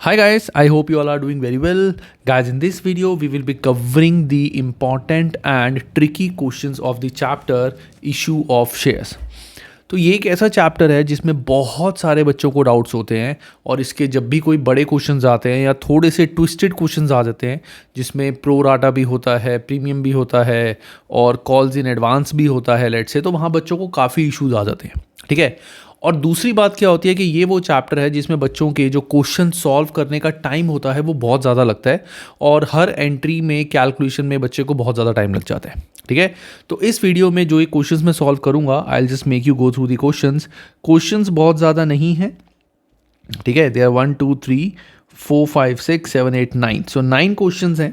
Hi guys, I hope you all are doing very well. Guys, in this video we will be covering the important and tricky questions of the chapter issue of shares. तो ये एक ऐसा chapter है जिसमें बहुत सारे बच्चों को डाउट्स होते हैं और इसके जब भी कोई बड़े क्वेश्चंस आते हैं या थोड़े से ट्विस्टेड क्वेश्चंस आ जाते हैं जिसमें प्रो राटा भी होता है, प्रीमियम भी होता है और कॉल्स इन एडवांस भी होता है लेट से, तो वहाँ बच्चों को काफ़ी इश्यूज आ जाते हैं। ठीक है। और दूसरी बात क्या होती है कि ये वो चैप्टर है जिसमें बच्चों के जो क्वेश्चन सॉल्व करने का टाइम होता है वो बहुत ज़्यादा लगता है और हर एंट्री में कैलकुलेशन में बच्चे को बहुत ज़्यादा टाइम लग जाता है। ठीक है। तो इस वीडियो में जो ये क्वेश्चंस मैं सॉल्व करूंगा, I will just make you go through the questions बहुत ज़्यादा नहीं है। ठीक है। दे आर 1 2 3 4 5 6 7 8 9, सो 9 क्वेश्चंस हैं।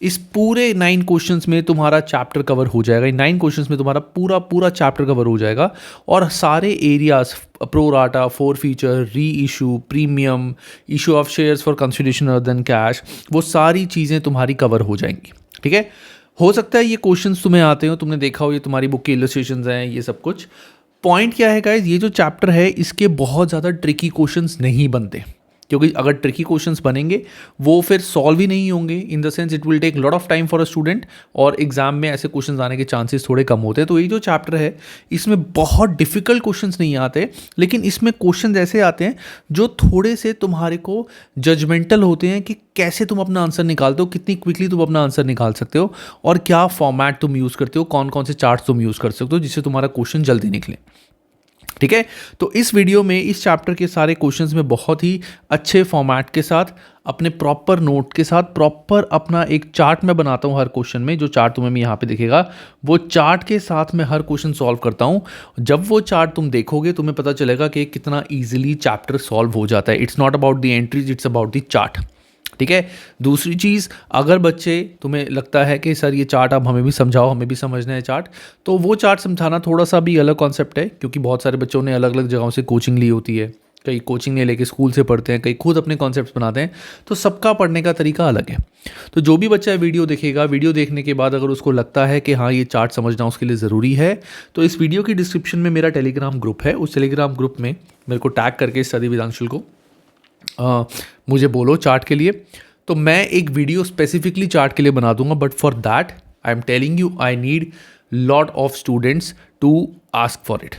इस पूरे 9 क्वेश्चंस में तुम्हारा चैप्टर कवर हो जाएगा। इन 9 क्वेश्चंस में तुम्हारा पूरा चैप्टर कवर हो जाएगा और सारे areas, pro rata, forfeiture, reissue, premium, issue of shares for consideration other than cash, वो सारी चीज़ें तुम्हारी कवर हो जाएंगी। ठीक है। हो सकता है ये क्वेश्चंस तुम्हें आते हो, तुमने देखा हो, ये तुम्हारी बुक के इलस्ट्रेशंस हैं, ये सब कुछ। पॉइंट क्या है गाइस, ये जो चैप्टर है इसके बहुत ज़्यादा ट्रिकी क्वेश्चंस नहीं बनते, क्योंकि अगर ट्रिकी क्वेश्चंस बनेंगे वो फिर सॉल्व ही नहीं होंगे। In the sense it will take lot of time for a student और एग्जाम में ऐसे क्वेश्चंस आने के चांसेस थोड़े कम होते हैं। तो ये जो चैप्टर है इसमें बहुत डिफिकल्ट क्वेश्चंस नहीं आते, लेकिन इसमें क्वेश्चन ऐसे आते हैं जो थोड़े से तुम्हारे को जजमेंटल होते हैं कि कैसे तुम अपना आंसर निकालते हो, कितनी क्विकली तुम अपना आंसर निकाल सकते हो और क्या फॉर्मेट तुम यूज़ करते हो, कौन कौन से चार्ट्स तुम यूज़ कर सकते हो जिससे तुम्हारा क्वेश्चन जल्दी निकले। ठीक है। तो इस वीडियो में इस चैप्टर के सारे क्वेश्चंस में बहुत ही अच्छे फॉर्मेट के साथ, अपने प्रॉपर नोट के साथ, प्रॉपर अपना एक चार्ट मैं बनाता हूं हर क्वेश्चन में। जो चार्ट तुम्हें यहाँ पे दिखेगा वो चार्ट के साथ मैं हर क्वेश्चन सॉल्व करता हूं। जब वो चार्ट तुम देखोगे तुम्हें पता चलेगा कि कितना ईजिली चैप्टर सॉल्व हो जाता है। It's not about the entries, it's about the chart. ठीक है। दूसरी चीज़, अगर बच्चे तुम्हें लगता है कि सर ये चार्ट आप हमें भी समझाओ, हमें भी समझना है चार्ट, तो वो चार्ट समझाना थोड़ा सा भी अलग कॉन्सेप्ट है, क्योंकि बहुत सारे बच्चों ने अलग अलग जगहों से कोचिंग ली होती है। कई कोचिंग नहीं लेके स्कूल से पढ़ते हैं, कई खुद अपने कॉन्सेप्ट्स बनाते हैं, तो सबका पढ़ने का तरीका अलग है। तो जो भी बच्चा वीडियो देखेगा, वीडियो देखने के बाद अगर उसको लगता है कि हाँ ये चार्ट समझना उसके लिए ज़रूरी है, तो इस वीडियो की डिस्क्रिप्शन में मेरा टेलीग्राम ग्रुप है। उस टेलीग्राम ग्रुप में मेरे को टैग करके स्टडी विद अंशुल को मुझे बोलो चार्ट के लिए, तो मैं एक वीडियो स्पेसिफिकली चार्ट के लिए बना दूंगा। But for that I am telling you I need lot of students to ask for it.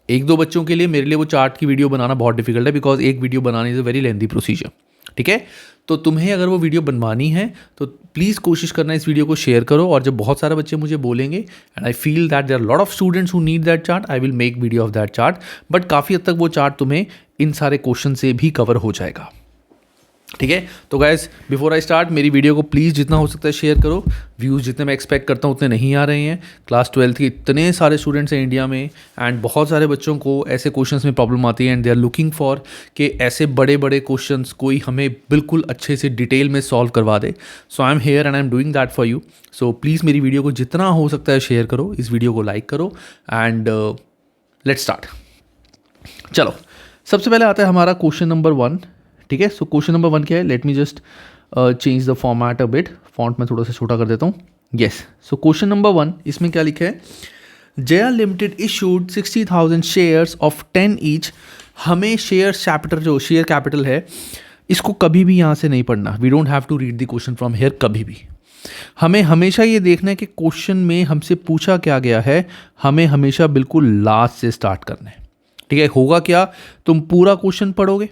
एक दो बच्चों के लिए मेरे लिए वो चार्ट की वीडियो बनाना बहुत डिफिकल्ट है, बिकॉज एक वीडियो बनाने is a very lengthy procedure. ठीक है। तो तुम्हें अगर वो वीडियो बनवानी है तो प्लीज़ कोशिश करना इस वीडियो को शेयर करो, और जब बहुत सारे बच्चे मुझे बोलेंगे and I feel that there are lot of students who need that chart, I will make video of that chart. But काफ़ी हद तक वो चार्ट तुम्हें इन सारे क्वेश्चन से भी कवर हो जाएगा। ठीक है। तो गाइज बिफोर आई स्टार्ट, मेरी वीडियो को प्लीज़ जितना हो सकता है शेयर करो। व्यूज़ जितने मैं एक्सपेक्ट करता हूँ उतने नहीं आ रहे हैं। क्लास 12 के इतने सारे स्टूडेंट्स हैं इंडिया में, एंड बहुत सारे बच्चों को ऐसे क्वेश्चंस में प्रॉब्लम आती है and they are looking for कि ऐसे बड़े बड़े क्वेश्चंस कोई हमें बिल्कुल अच्छे से डिटेल में सॉल्व करवा दे। So I am here and I am doing that for you. So please मेरी वीडियो को जितना हो सकता है शेयर करो, इस वीडियो को लाइक करो एंड लेट्स स्टार्ट। चलो, सबसे पहले आता है हमारा क्वेश्चन नंबर 1। ठीक है। सो क्वेश्चन नंबर 1 क्या है, let me just change the format a bit, font में थोड़ा सा छोटा कर देता हूँ। येस। सो क्वेश्चन नंबर 1, इसमें क्या लिखा है, Jaya limited issued 60,000 shares of 10 each. हमें शेयर चैप्टर जो शेयर कैपिटल है इसको कभी भी यहाँ से नहीं पढ़ना। We don't have to read the question from here कभी भी। हमें हमेशा ये देखना है कि क्वेश्चन में हमसे पूछा क्या गया है, हमें हमेशा बिल्कुल लास्ट से स्टार्ट करना है। ठीक है। होगा क्या, तुम पूरा क्वेश्चन पढ़ोगे,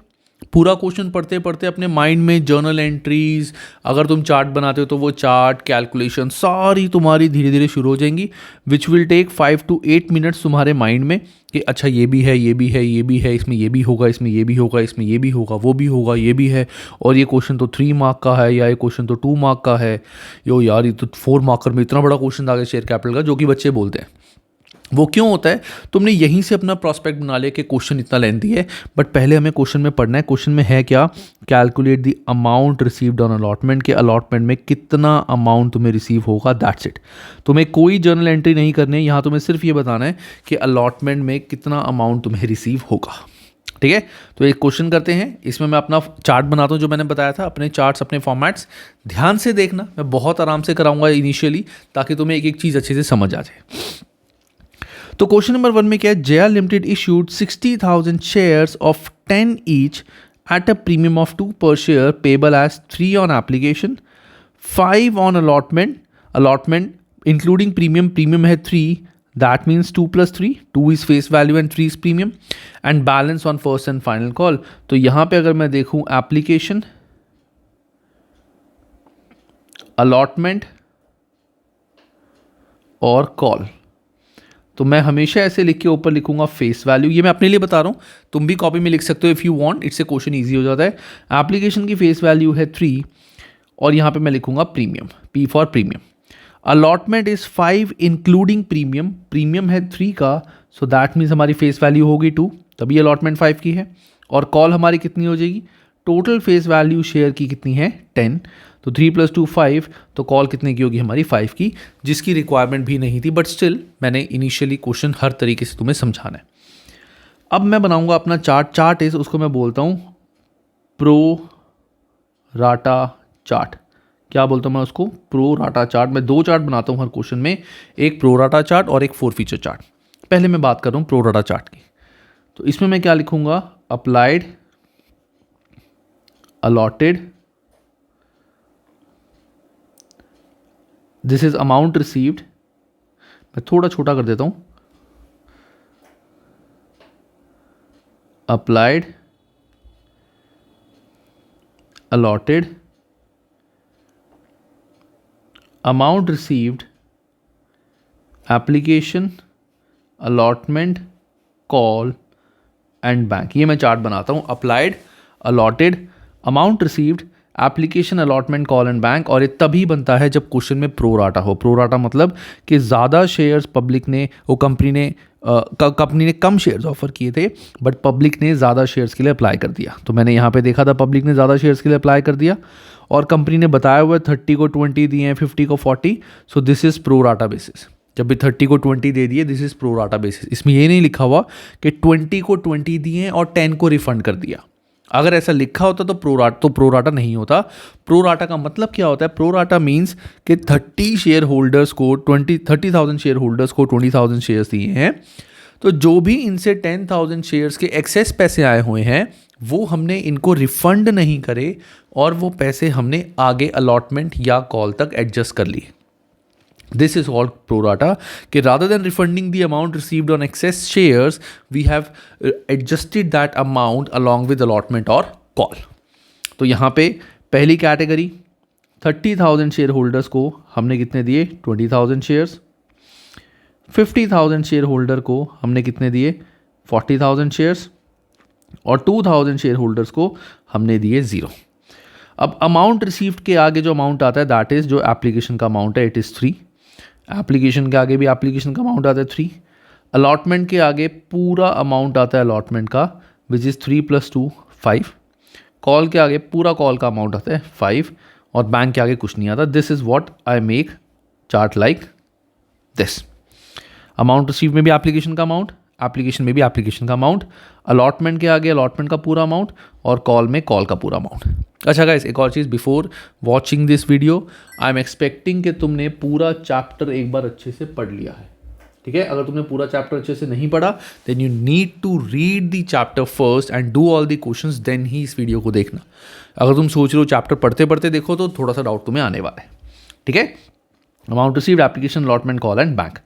पूरा क्वेश्चन पढ़ते पढ़ते अपने माइंड में जर्नल एंट्रीज, अगर तुम चार्ट बनाते हो तो वो चार्ट, कैलकुलेशन सारी तुम्हारी धीरे धीरे शुरू हो जाएंगी, which will take 5 to 8 minutes तुम्हारे माइंड में कि अच्छा ये भी है, ये भी है, ये भी है, इसमें ये भी होगा, इसमें ये भी होगा, इसमें ये भी होगा, वो भी होगा, ये भी है, और ये क्वेश्चन तो 3 मार्क का है या ये क्वेश्चन तो 2 मार्क का है। यो यार, ये तो 4 मार्कर में इतना बड़ा क्वेश्चन आ गया शेयर कैपिटल का, जो कि बच्चे बोलते हैं। वो क्यों होता है, तुमने यहीं से अपना प्रॉस्पेक्ट बना लिया कि क्वेश्चन इतना लेंथी है, बट पहले हमें क्वेश्चन में पढ़ना है। क्वेश्चन में है क्या, calculate the amount received on allotment, के अलॉटमेंट में कितना अमाउंट तुम्हें रिसीव होगा, दैट्स इट। तुम्हें कोई जर्नल एंट्री नहीं करनी है, यहाँ तुम्हें सिर्फ ये बताना है कि अलॉटमेंट में कितना अमाउंट तुम्हें रिसीव होगा। ठीक है। तो एक क्वेश्चन करते हैं, इसमें मैं अपना चार्ट बनाता हूँ जो मैंने बताया था, अपने चार्ट्स, अपने फॉर्मेट्स ध्यान से देखना। मैं बहुत आराम से कराऊंगा इनिशियली, ताकि तुम्हें एक एक चीज़ अच्छे से समझ आ जाए। तो क्वेश्चन नंबर 1 में क्या है, Jaya limited issued 60,000 shares of 10 each at a premium of 2 per share payable as 3 on application, 5 on allotment including premium है 3, that means 2 plus 3, 2 is face value and 3 is premium, and balance on first and final call. तो यहाँ पे अगर मैं देखूँ application, allotment और call, तो मैं हमेशा ऐसे लिख के ऊपर लिखूंगा फेस वैल्यू। ये मैं अपने लिए बता रहा हूँ, तुम भी कॉपी में लिख सकते हो इफ़ यू वांट, इससे क्वेश्चन इजी हो जाता है। एप्लीकेशन की फेस वैल्यू है 3 और यहाँ पे मैं लिखूंगा premium, P for premium. Allotment is 5 including premium, premium है 3 का, सो दैट मीन्स हमारी फेस वैल्यू होगी 2, तभी अलॉटमेंट 5 की है। और कॉल हमारी कितनी हो जाएगी, टोटल फेस वैल्यू शेयर की कितनी है 10, तो 3 + 2 5, तो कॉल कितने की होगी हमारी 5 की, जिसकी रिक्वायरमेंट भी नहीं थी, बट स्टिल मैंने इनिशियली क्वेश्चन हर तरीके से तुम्हें समझाना है। अब मैं बनाऊंगा अपना चार्ट इज, उसको मैं बोलता हूँ प्रो राटा चार्ट। क्या बोलता हूँ मैं उसको, प्रो राटा चार्ट। मैं 2 चार्ट बनाता हूँ हर क्वेश्चन में, एक प्रो राटा चार्ट और एक 4 फीचर चार्ट। पहले मैं बात कर रहा हूँ प्रो राटा चार्ट की, तो इसमें मैं क्या लिखूंगा, applied, allotted, this is amount received, मैं थोड़ा छोटा कर देता हूं, applied, allotted, amount received, application, allotment, call and bank. ये मैं चार्ट बनाता हूं, applied, allotted, amount received, application, allotment, call and bank. और ये तभी बनता है जब क्वेश्चन में प्रो राटा हो। प्रो राटा मतलब कि ज़्यादा शेयर्स पब्लिक ने, वो कंपनी ने कम शेयर्स ऑफर किए थे, बट पब्लिक ने ज़्यादा शेयर्स के लिए अप्लाई कर दिया। तो मैंने यहाँ पे देखा था पब्लिक ने ज़्यादा शेयर्स के लिए अप्लाई कर दिया, और कंपनी ने बताया हुआ 30 को 20 दिए हैं, 50 को 40, so this is pro rata basis. जब भी 30 को 20 दे दिए, this is pro rata basis. इसमें ये नहीं लिखा हुआ कि 20 को 20 दिए और 10 को रिफंड कर दिया। अगर ऐसा लिखा होता तो प्रो राटा नहीं होता। प्रो राटा का मतलब क्या होता है, प्रो राटा मीन्स कि 30 शेयर होल्डर्स को 30,000 शेयर होल्डर्स को 20,000 शेयर्स दिए हैं, तो जो भी इनसे 10,000 शेयर्स के एक्सेस पैसे आए हुए हैं वो हमने इनको रिफंड नहीं करे, और वो पैसे हमने आगे अलॉटमेंट या कॉल तक एडजस्ट कर लिए। This is called pro rata, कि rather than refunding the amount received on excess shares, we have adjusted that amount along with allotment or call. तो यहाँ पे पहली कैटेगरी 30,000 शेयर होल्डर्स को हमने कितने दिए, 20,000 शेयर्स। 50,000 शेयर होल्डर को हमने कितने दिए, 40,000 शेयर्स। और 2,000 शेयर होल्डर्स को हमने दिए 0। अब अमाउंट रिसीव्ड के आगे जो अमाउंट आता है दैट इज़ जो एप्लीकेशन का अमाउंट है, इट इज़ 3। एप्लीकेशन के आगे भी एप्लीकेशन का अमाउंट आता है 3। अलॉटमेंट के आगे पूरा अमाउंट आता है अलॉटमेंट का, विच इज़ 3 + 2 5। कॉल के आगे पूरा कॉल का अमाउंट आता है 5, और बैंक के आगे कुछ नहीं आता। This is what I make chart like this. Amount receive में भी एप्लीकेशन का अमाउंट, एप्लीकेशन में भी एप्लीकेशन का अमाउंट, अलॉटमेंट के आगे अलॉटमेंट का पूरा अमाउंट, और कॉल में कॉल का पूरा अमाउंट। अच्छा गाइस, एक और चीज़, before watching this video I am expecting कि तुमने पूरा चैप्टर एक बार अच्छे से पढ़ लिया है, ठीक है। अगर तुमने पूरा चैप्टर अच्छे से नहीं पढ़ा, then you need to read the chapter first and do all the questions, then ही इस वीडियो को देखना। अगर तुम सोच रहे हो चैप्टर पढ़ते पढ़ते देखो, तो थोड़ा सा डाउट तुम्हें आने वाला है, ठीक है। Amount received, application, allotment, call and bank.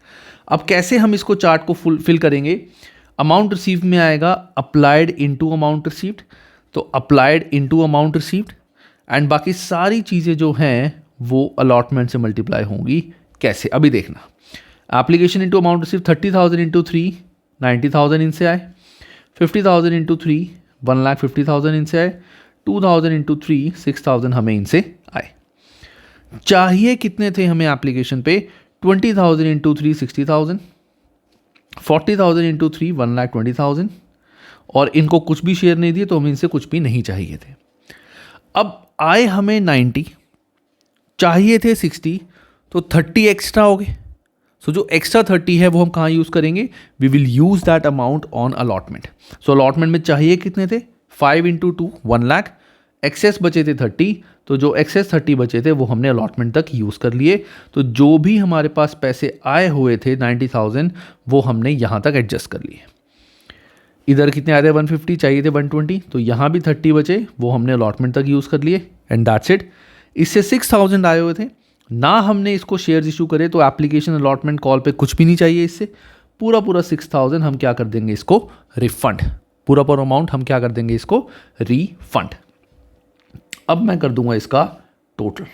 अब कैसे हम इसको चार्ट को फिल करेंगे, अमाउंट रिसीव्ड में आएगा अप्लाइड इनटू अमाउंट रिसीव्ड, तो applied into amount received, and बाकी सारी चीज़ें जो हैं वो अलॉटमेंट से मल्टीप्लाई होंगी। कैसे, अभी देखना। Application into amount received 30,000 into 3 90,000 इनसे आए, 50,000 इंटू 3 1,50,000 इनसे आए, 2,000 इंटू 3 6,000 हमें इनसे आए। चाहिए कितने थे हमें एप्लीकेशन पे, 20,000 इंटू 3 60,000, 40,000 इंटू 3 1,20,000, और इनको कुछ भी शेयर नहीं दिए तो हमें इनसे कुछ भी नहीं चाहिए थे। अब आए हमें 90, चाहिए थे 60, तो 30 एक्स्ट्रा हो गए। सो जो एक्स्ट्रा 30 है वो हम कहाँ यूज़ करेंगे, we will use that amount on allotment. So allotment में चाहिए कितने थे, 5 इंटू 2 1 लाख, एक्सेस बचे थे 30, तो जो एक्सेस 30 बचे थे वो हमने अलॉटमेंट तक यूज़ कर लिए। तो जो भी हमारे पास पैसे आए हुए थे 90,000, वो हमने यहाँ तक एडजस्ट कर लिए। इधर कितने आए थे 150, चाहिए थे 120, तो यहाँ भी 30 बचे, वो हमने अलॉटमेंट तक यूज़ कर लिए एंड दैट्स इट। इससे 6000 आए हुए थे ना, हमने इसको शेयर्स इशू करे तो एप्लीकेशन अलॉटमेंट कॉल पे कुछ भी नहीं चाहिए। इससे पूरा 6000 हम क्या कर देंगे इसको रिफंड, पूरा अमाउंट हम क्या कर देंगे इसको रिफंड। अब मैं कर दूंगा इसका टोटल।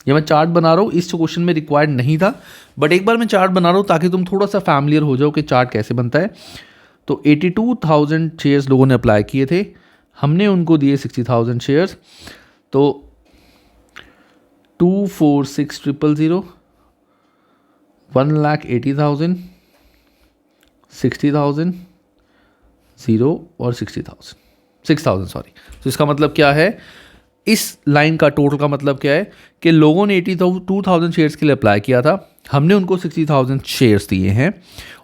ये मैं चार्ट बना रहा हूँ, इस क्वेश्चन में रिक्वायर्ड नहीं था, बट एक बार मैं चार्ट बना रहा हूँ ताकि तुम थोड़ा सा फैमिलियर हो जाओ कि चार्ट कैसे बनता है। तो 82,000 शेयर्स लोगों ने अप्लाई किए थे, हमने उनको दिए 60,000 शेयर्स, तो 246,000, 1,80,000, 60,000, 0 और 6,000 सॉरी। तो इसका मतलब क्या है, इस लाइन का टोटल का मतलब क्या है कि लोगों ने 82,000 शेयर्स के लिए अप्लाई किया था, हमने उनको 60,000 शेयर्स दिए हैं।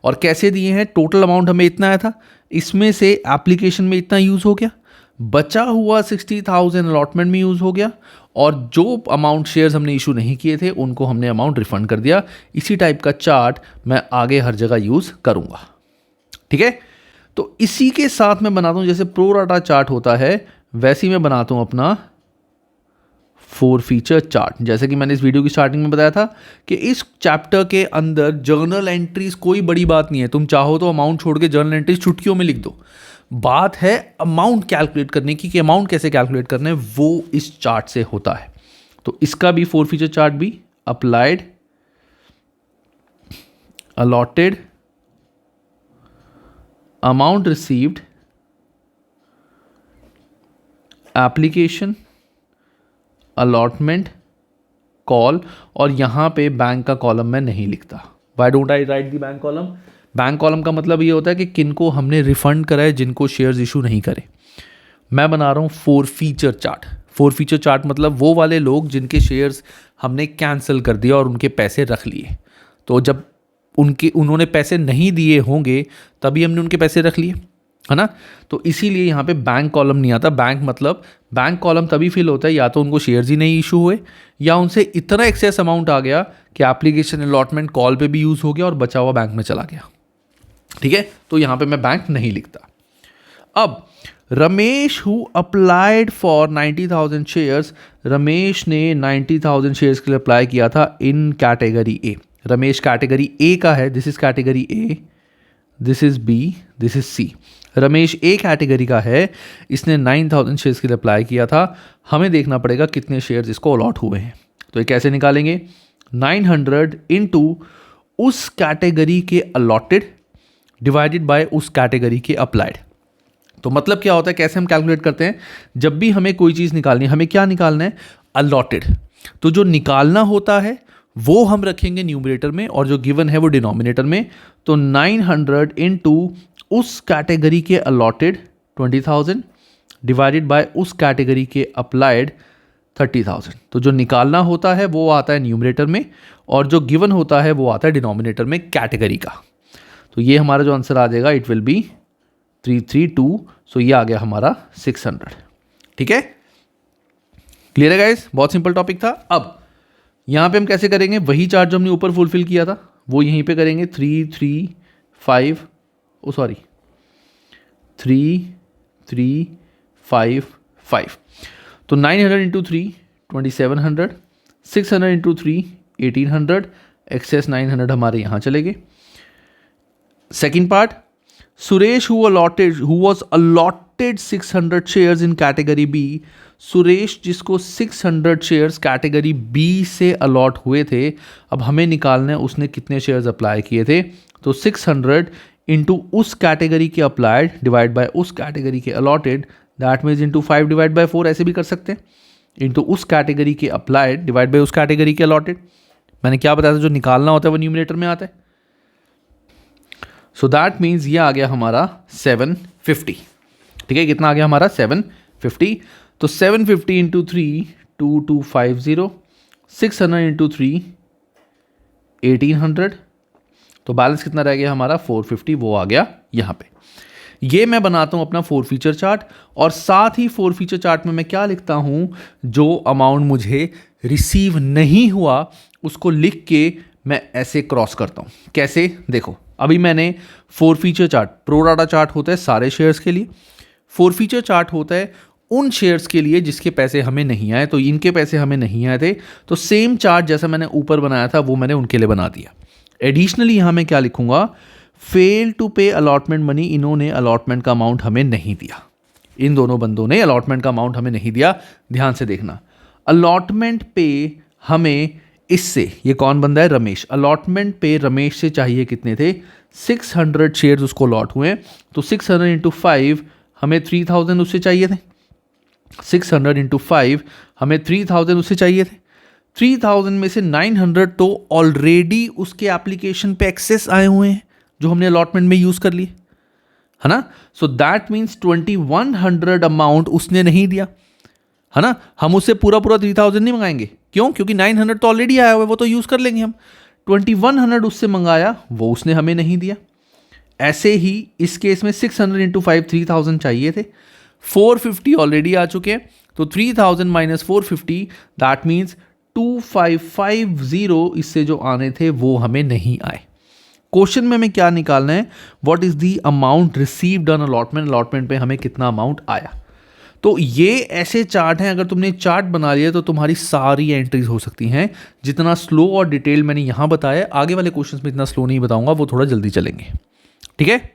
और कैसे दिए हैं, टोटल अमाउंट हमें इतना आया था, इसमें से एप्लीकेशन में इतना यूज़ हो गया, बचा हुआ 60,000 अलॉटमेंट में यूज़ हो गया, और जो अमाउंट शेयर्स हमने इशू नहीं किए थे उनको हमने अमाउंट रिफंड कर दिया। इसी टाइप का चार्ट मैं आगे हर जगह यूज़ करूँगा, ठीक है। तो इसी के साथ मैं बनाता हूँ, जैसे प्रो राटा चार्ट होता है वैसे ही मैं बनाता हूँ अपना 4 फीचर चार्ट। जैसे कि मैंने इस वीडियो की स्टार्टिंग में बताया था कि इस चैप्टर के अंदर जर्नल एंट्रीज कोई बड़ी बात नहीं है, तुम चाहो तो अमाउंट छोड़ के जर्नल एंट्रीज चुटकियों में लिख दो। बात है अमाउंट कैलकुलेट करने की, कि अमाउंट कैसे कैलकुलेट करना है वो इस चार्ट से होता है। तो इसका भी 4 फीचर चार्ट भी applied, allotted, amount received, application, allotment, call, और यहाँ पे बैंक का कॉलम मैं नहीं लिखता। Why don't I right the bank column? Bank column का मतलब ये होता है कि किनको हमने रिफंड करा है, जिनको शेयर्स इशू नहीं करे। मैं बना रहा हूँ 4 फीचर चार्ट। 4 फीचर चार्ट मतलब वो वाले लोग जिनके शेयर्स हमने कैंसिल कर दिया और उनके पैसे रख लिए। तो जब उन्होंने पैसे नहीं दिए होंगे तभी हमने उनके पैसे रख लिए, है ना। तो इसीलिए यहाँ पे बैंक कॉलम नहीं आता। बैंक कॉलम तभी फिल होता है या तो उनको शेयर्स ही नहीं इशू हुए, या उनसे इतना एक्सेस अमाउंट आ गया कि एप्लीकेशन अलॉटमेंट कॉल पे भी यूज़ हो गया और बचा हुआ बैंक में चला गया, ठीक है। तो यहाँ पे मैं बैंक नहीं लिखता। अब Ramesh who applied for 90,000 shares, Ramesh ने 90,000 शेयर्स के लिए अप्लाई किया था in category A. Ramesh category A का है, this is category A, this is B, this is C. Ramesh A category का है, इसने 9,000 शेयर्स के लिए अप्लाई किया था। हमें देखना पड़ेगा कितने शेयर्स इसको अलॉट हुए हैं। तो ये कैसे निकालेंगे, 900 इंटू उस कैटेगरी के अलॉटेड डिवाइडेड बाय उस कैटेगरी के अप्लाइड। तो मतलब क्या होता है, कैसे हम कैलकुलेट करते हैं, जब भी हमें कोई चीज़ निकालनी है, हमें क्या निकालना है, अलॉटेड। तो जो निकालना होता है वो हम रखेंगे न्यूमरेटर में और जो गिवन है वो डिनोमिनेटर में। तो 900 इंटू उस कैटेगरी के अलॉटेड 20,000 डिवाइडेड बाय उस कैटेगरी के अप्लाइड 30,000। तो जो निकालना होता है वो आता है न्यूमरेटर में और जो गिवन होता है वो आता है डिनोमिनेटर में कैटेगरी का। तो ये हमारा जो आंसर आ जाएगा इट विल बी 332। सो ये आ गया हमारा 600, ठीक है। क्लियर है गाइस, बहुत सिंपल टॉपिक था। अब यहाँ पे हम कैसे करेंगे, वही चार्ट जो हमने ऊपर फुलफिल किया था वो यहीं पे करेंगे। 3, 3, 5 5, 5। तो 900 इंटू 3 2700, 600 इंटू 3 1800, एक्सेस 900 हमारे यहाँ चले गए। Second part, Suresh who was allotted 600 shares in category B. Suresh जिसको 600 शेयर्स कैटेगरी बी से अलॉट हुए थे, अब हमें निकालना है उसने कितने शेयर्स अप्लाई किए थे। तो 600 इंटू उस कैटेगरी के अप्लाइड डिवाइड बाय उस कैटेगरी के allotted, that means into 5 divide by 4, ऐसे भी कर सकते हैं। इंटू उस कैटेगरी के अप्लाइड डिवाइड बाय उस कैटेगरी के अलॉटेड। मैंने क्या बताया था, जो निकालना होता है वो न्यूमरेटर में आता है। सो दैट मीन्स ये आ गया हमारा 750, ठीक है। कितना आ गया हमारा 750। तो 750 इंटू 3 2250, 600 इंटू 3 1800, तो बैलेंस कितना रह गया हमारा 450, वो आ गया यहाँ पे। ये मैं बनाता हूँ अपना 4 फीचर चार्ट और साथ ही 4 फीचर चार्ट में मैं क्या लिखता हूँ, जो अमाउंट मुझे रिसीव नहीं हुआ उसको लिख के मैं ऐसे क्रॉस करता हूँ। कैसे, देखो अभी मैंने 4 feature chart, pro rata chart होता है सारे शेयर्स के लिए, 4 फीचर चार्ट होता है उन शेयर्स के लिए जिसके पैसे हमें नहीं आए, तो इनके पैसे हमें नहीं आए थे, तो सेम चार्ट जैसा मैंने ऊपर बनाया था वो मैंने उनके लिए बना दिया। एडिशनली यहाँ मैं क्या लिखूंगा, फेल टू पे अलॉटमेंट मनी, इन्होंने अलॉटमेंट का अमाउंट हमें नहीं दिया, इन दोनों बंदों ने अलॉटमेंट का अमाउंट हमें नहीं दिया। ध्यान से देखना, अलॉटमेंट पे हमें इससे, ये कौन बंदा है, रमेश, अलॉटमेंट पे रमेश से चाहिए कितने थे, 600 शेयर्स उसको अलॉट हुए, तो 600 इंटू 5 हमें 3000 उससे चाहिए थे, 600 इंटू 5 हमें 3000 उससे चाहिए थे। 3000 में से 900 तो ऑलरेडी उसके एप्लीकेशन पे एक्सेस आए हुए हैं जो हमने अलॉटमेंट में यूज कर लिए, है ना। सो दैट मीन्स 2100 अमाउंट उसने नहीं दिया, है ना। हम उससे पूरा 3000 नहीं मंगाएंगे, क्यों, क्योंकि 900 तो ऑलरेडी आया हुआ है, वो तो यूज कर लेंगे हम। 2100 उससे मंगाया, वो उसने हमें नहीं दिया। ऐसे ही इस केस में 600 इंटू 5 3000 चाहिए थे, 450 ऑलरेडी आ चुके हैं, तो 3000 माइनस 450 दैट मीन्स 2550 इससे जो आने थे वो हमें नहीं आए। क्वेश्चन में हमें क्या निकालना है, what is the amount received on allotment, allotment पे हमें कितना अमाउंट आया। तो ये ऐसे चार्ट हैं, अगर तुमने चार्ट बना लिया तो तुम्हारी सारी एंट्रीज हो सकती हैं। जितना स्लो और डिटेल मैंने यहां बताया, आगे वाले क्वेश्चंस में इतना स्लो नहीं बताऊंगा, वो थोड़ा जल्दी चलेंगे, ठीक है।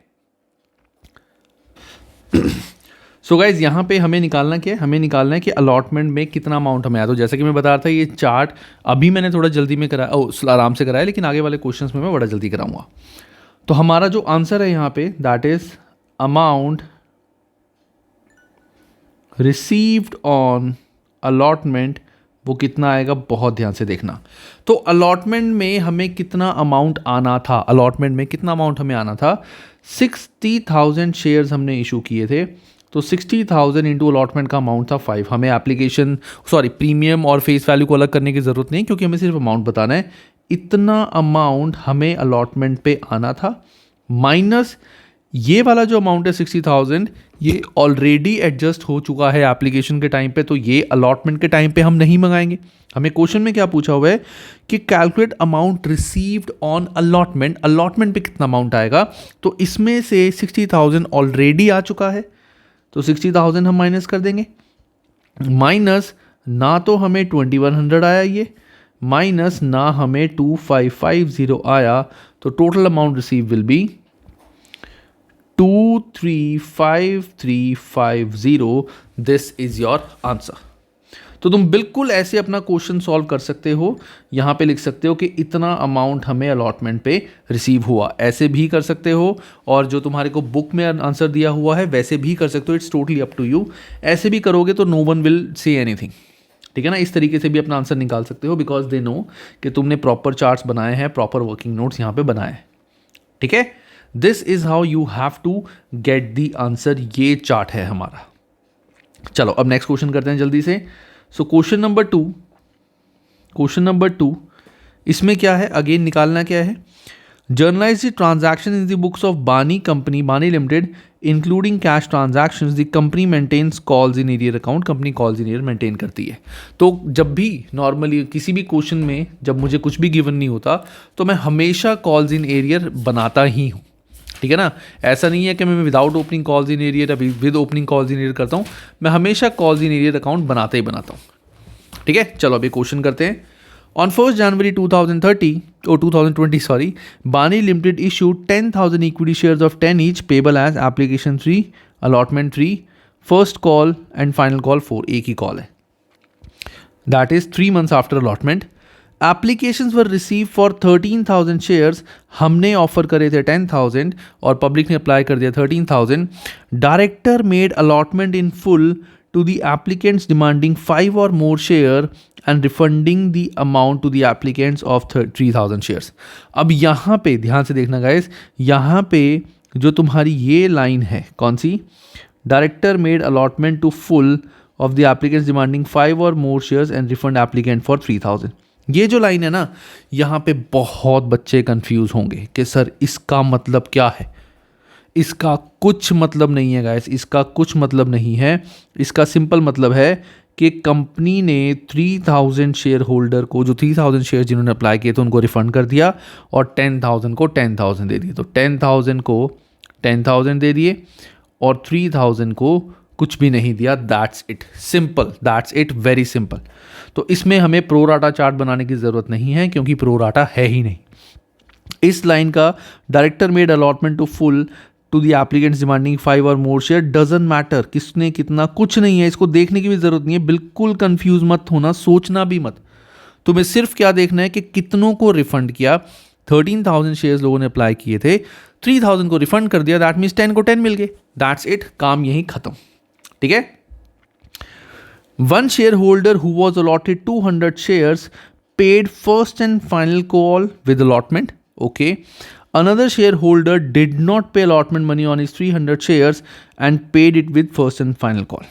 सो गाइज यहाँ पे हमें निकालना क्या है, हमें निकालना है कि अलॉटमेंट में कितना अमाउंट हमें आया। तो जैसे कि मैं बता रहा था, ये चार्ट अभी मैंने थोड़ा जल्दी में कराया, आराम से कराया, लेकिन आगे वाले क्वेश्चंस में मैं बड़ा जल्दी कराऊंगा। तो हमारा जो आंसर है यहाँ पे, that is amount received on allotment, वो कितना आएगा, बहुत ध्यान से देखना। तो अलॉटमेंट में हमें कितना अमाउंट आना था, अलॉटमेंट में कितना अमाउंट हमें आना था, 60,000 शेयर्स हमने इशू किए थे, तो 60,000 इंटू अलॉटमेंट का अमाउंट था 5। हमें एप्लीकेशन प्रीमियम और फेस वैल्यू को अलग करने की ज़रूरत नहीं, क्योंकि हमें सिर्फ अमाउंट बताना है। इतना अमाउंट हमें अलॉटमेंट पे आना था, माइनस ये वाला जो अमाउंट है 60,000, ये ऑलरेडी एडजस्ट हो चुका है एप्लीकेशन के टाइम पे, तो ये अलॉटमेंट के टाइम पे हम नहीं मंगाएंगे। हमें क्वेश्चन में क्या पूछा हुआ है कि calculate amount received on allotment, allotment पे कितना अमाउंट आएगा, तो इसमें से 60,000 ऑलरेडी आ चुका है, तो 60,000 हम माइनस कर देंगे, माइनस ना तो हमें 2100 आया ये, माइनस ना हमें 2550 आया, तो total amount receive will be 235350। This is your answer. तो तुम बिल्कुल ऐसे अपना क्वेश्चन सॉल्व कर सकते हो, यहाँ पे लिख सकते हो कि इतना अमाउंट हमें अलॉटमेंट पे रिसीव हुआ, ऐसे भी कर सकते हो, और जो तुम्हारे को बुक में आंसर दिया हुआ है वैसे भी कर सकते हो, it's totally up to you. ऐसे भी करोगे तो no one will say anything, ठीक है ना। इस तरीके से भी अपना आंसर निकाल सकते हो, बिकॉज दे नो कि तुमने प्रॉपर चार्ट्स बनाए हैं, प्रॉपर वर्किंग नोट्स यहाँ पे बनाए हैं, ठीक है। This is how you have to get the answer, ये चार्ट है हमारा। चलो अब नेक्स्ट क्वेश्चन करते हैं जल्दी से। सो क्वेश्चन नंबर 2, इसमें क्या है, अगेन निकालना क्या है, journalize the transaction in the books of Bani company, Bani limited, including cash transactions, the company maintains calls in arrear account, company calls in arrear maintain करती है। तो जब भी नॉर्मली किसी भी क्वेश्चन में जब मुझे कुछ भी गिवन नहीं होता, तो मैं हमेशा कॉल्स इन एरियर बनाता ही हूँ, ठीक है ना। ऐसा नहीं है कि मैं without opening calls in arrear, अभी with opening calls in arrear करता हूँ, मैं हमेशा कॉल्स इन एरियर अकाउंट बनाता ही बनाता हूँ, ठीक है। चलो अभी क्वेश्चन करते हैं। On 1 January 2020, Bani limited issued 10,000 equity shares of 10 each, payable as application 3, allotment 3, first call and final call 4, एक ही कॉल है, that is 3 months after allotment. Applications were received for 13,000 shares, हमने ऑफर करे थे 10,000 और पब्लिक ने अप्लाई कर दिया 13,000। Director made allotment in full to the applicants demanding 5 or more share and refunding the amount to the applicants of 3,000 shares. अब यहाँ पे ध्यान से देखना गाइस, यहाँ पे जो तुम्हारी ये लाइन है कौन सी, director made allotment to full of the applicants demanding 5 or more shares and refund applicant for 3,000, ये जो लाइन है ना, यहाँ पे बहुत बच्चे कंफ्यूज होंगे कि सर इसका मतलब क्या है। इसका कुछ मतलब नहीं है गाइस, इसका कुछ मतलब नहीं है। इसका सिंपल मतलब है कि कंपनी ने 3000 शेयर होल्डर को, जो 3000 शेयर जिन्होंने अप्लाई किए थे उनको रिफंड कर दिया और 10,000 को 10,000 दे दिए। तो 10,000 को 10,000 दे दिए और 3,000 को कुछ भी नहीं दिया। That's it, simple, that's it, very simple. तो इसमें हमें प्रो राटा चार्ट बनाने की ज़रूरत नहीं है क्योंकि प्रो राटा है ही नहीं। इस लाइन का director made allotment to full to the applicants demanding 5 or more share doesn't matter, किसने कितना कुछ नहीं है, इसको देखने की भी ज़रूरत नहीं है। बिल्कुल कंफ्यूज मत होना, सोचना भी मत। तुम्हें सिर्फ क्या देखना है कि कितनों को रिफंड किया। 13,000 शेयर्स लोगों ने अप्लाई किए थे, 3,000 को रिफंड कर दिया, दैट मीन्स 10 को 10 मिल गए। दैट्स इट, काम यहीं खत्म। ठीक है। One share holder who was allotted 200 shares paid first and final call with allotment. Okay. Another shareholder did not pay allotment money on his 300 shares and paid it with first and final call.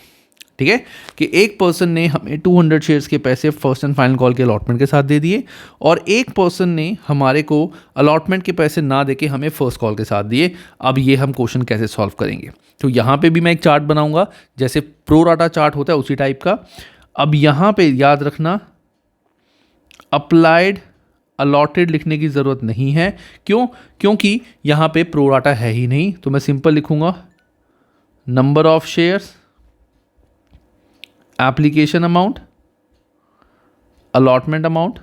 ठीक है कि एक person ने हमें 200 shares के पैसे first and final call के allotment के साथ दे दिए और एक पर्सन ने हमारे को अलॉटमेंट के पैसे ना देके हमें फर्स्ट कॉल के साथ दिए। अब ये हम क्वेश्चन कैसे सॉल्व करेंगे? तो यहाँ पे भी मैं एक चार्ट बनाऊंगा जैसे प्रो राटा चार्ट होता है उसी टाइप का। अब यहाँ पे याद रखना अप्लाइड अलॉटेड लिखने की ज़रूरत नहीं है। क्यों? क्योंकि यहाँ पे प्रो राटा है ही नहीं। तो मैं सिंपल लिखूँगा number of shares, application amount, allotment amount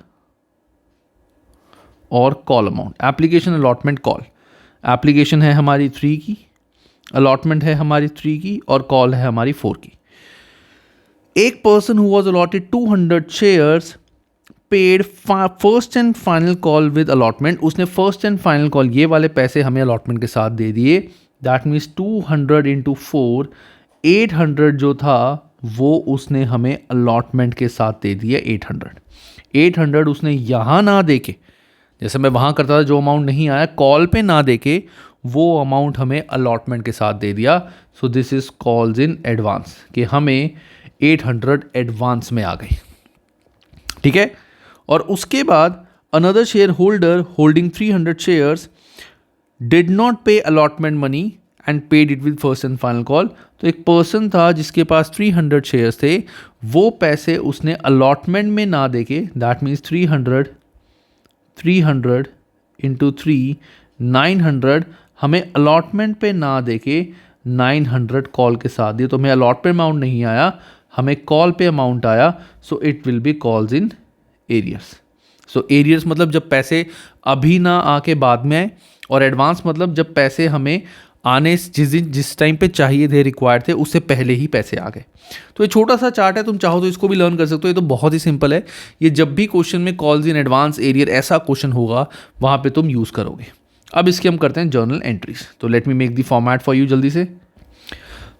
और call amount. Application, allotment, call. Application है हमारी 3 की, अलॉटमेंट है हमारी 3 की और कॉल है हमारी 4 की। एक person who was allotted 200 shares paid first and final call with allotment, उसने फर्स्ट एंड फाइनल कॉल ये वाले पैसे हमें अलॉटमेंट के साथ दे दिए। दैट मीन्स 200 इंटू 4, 800 जो था वो उसने हमें अलॉटमेंट के साथ दे दिया। 800 उसने यहाँ ना दे के, जैसे मैं वहाँ करता था जो अमाउंट नहीं आया कॉल पे ना दे के, वो अमाउंट हमें अलॉटमेंट के साथ दे दिया। सो this is calls in advance कि हमें 800 एडवांस में आ गई। ठीक है। और उसके बाद another share holder holding 300 shares did not pay allotment money and paid it with first and final call. तो एक पर्सन था जिसके पास 300 शेयर्स थे, वो पैसे उसने अलॉटमेंट में ना देके, दैट मीन्स 300 इंटू 3, 900 हमें अलॉटमेंट पे ना देके 900 कॉल के साथ दिए। तो हमें अलॉटमेंट अमाउंट नहीं आया, हमें कॉल पे अमाउंट आया। So it will be calls in arrears. So arrears मतलब जब पैसे अभी ना आके बाद में आए, और एडवांस मतलब जब पैसे हमें आने जिस टाइम पे चाहिए थे, रिक्वायर्ड थे, उससे पहले ही पैसे आ गए। तो ये छोटा सा चार्ट है, तुम चाहो तो इसको भी लर्न कर सकते हो। ये तो बहुत ही सिंपल है। ये जब भी क्वेश्चन में कॉल्स इन एडवांस, एरियर ऐसा क्वेश्चन होगा वहाँ पे तुम यूज़ करोगे। अब इसके हम करते हैं जर्नल एंट्रीज। तो late me make the format for you जल्दी से।